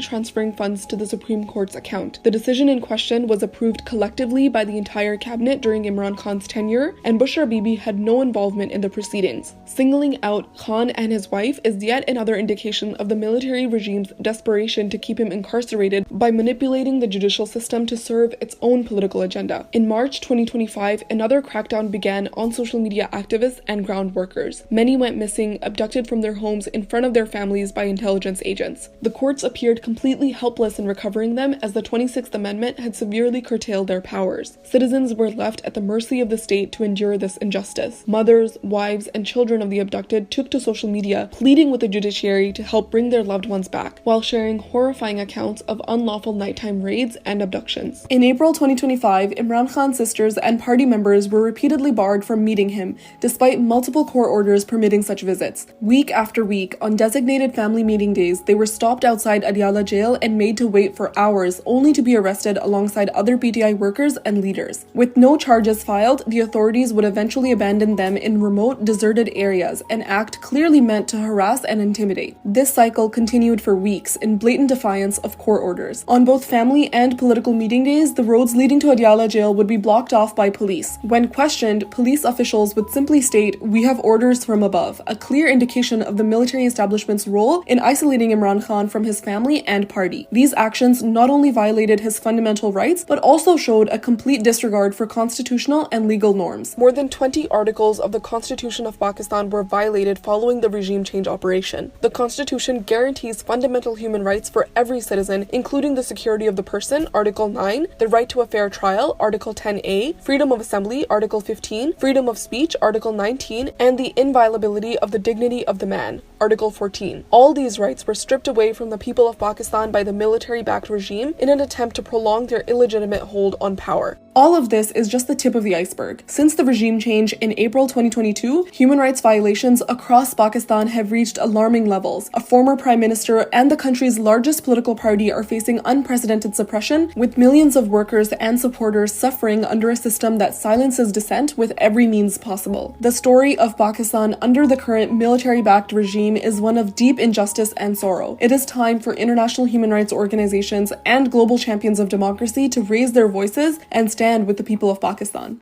transferring funds to the Supreme Court's account. The decision in question was approved collectively by the entire cabinet during Imran Khan's tenure, and Bushra Bibi had no involvement in the proceedings. Singling out Khan and his wife is yet another indication of the military regime's desperation to keep him incarcerated by manipulating the judicial system to serve its own political agenda. In March 2025, another crackdown began on social media activists and ground workers. Many went missing, abducted from their homes in front of their families by intelligence agents. The courts appeared completely helpless in recovering them as the 26th Amendment had severely curtailed their powers. Citizens were left at the mercy of the state to endure this injustice. Mothers, wives, and children of the abducted took to social media, pleading with the judiciary to help bring their loved ones back, while sharing horrifying accounts of unlawful nighttime raids and abductions. In April 2025, Imran Khan's sisters and party members were repeatedly barred from meeting him, despite multiple court orders permitting such visits. Week after week, on designated family meeting days, they were stopped outside Adiala jail and made to wait for hours, only to be arrested alongside alongside other PTI workers and leaders. With no charges filed, the authorities would eventually abandon them in remote, deserted areas, an act clearly meant to harass and intimidate. This cycle continued for weeks in blatant defiance of court orders. On both family and political meeting days, the roads leading to Adiala jail would be blocked off by police. When questioned, police officials would simply state, "We have orders from above," a clear indication of the military establishment's role in isolating Imran Khan from his family and party. These actions not only violated his fundamental rights, but also showed a complete disregard for constitutional and legal norms. More than 20 articles of the Constitution of Pakistan were violated following the regime change operation. The Constitution guarantees fundamental human rights for every citizen, including the security of the person, Article 9, the right to a fair trial, Article 10A, freedom of assembly, Article 15, freedom of speech, Article 19, and the inviolability of the dignity of the man, Article 14. All these rights were stripped away from the people of Pakistan by the military-backed regime in an attempt to prolong their illegitimate hold on power. All of this is just the tip of the iceberg. Since the regime change in April 2022, human rights violations across Pakistan have reached alarming levels. A former prime minister and the country's largest political party are facing unprecedented suppression, with millions of workers and supporters suffering under a system that silences dissent with every means possible. The story of Pakistan under the current military-backed regime is one of deep injustice and sorrow. It is time for international human rights organizations and global champions of democracy to raise their voices and stand with the people of Pakistan.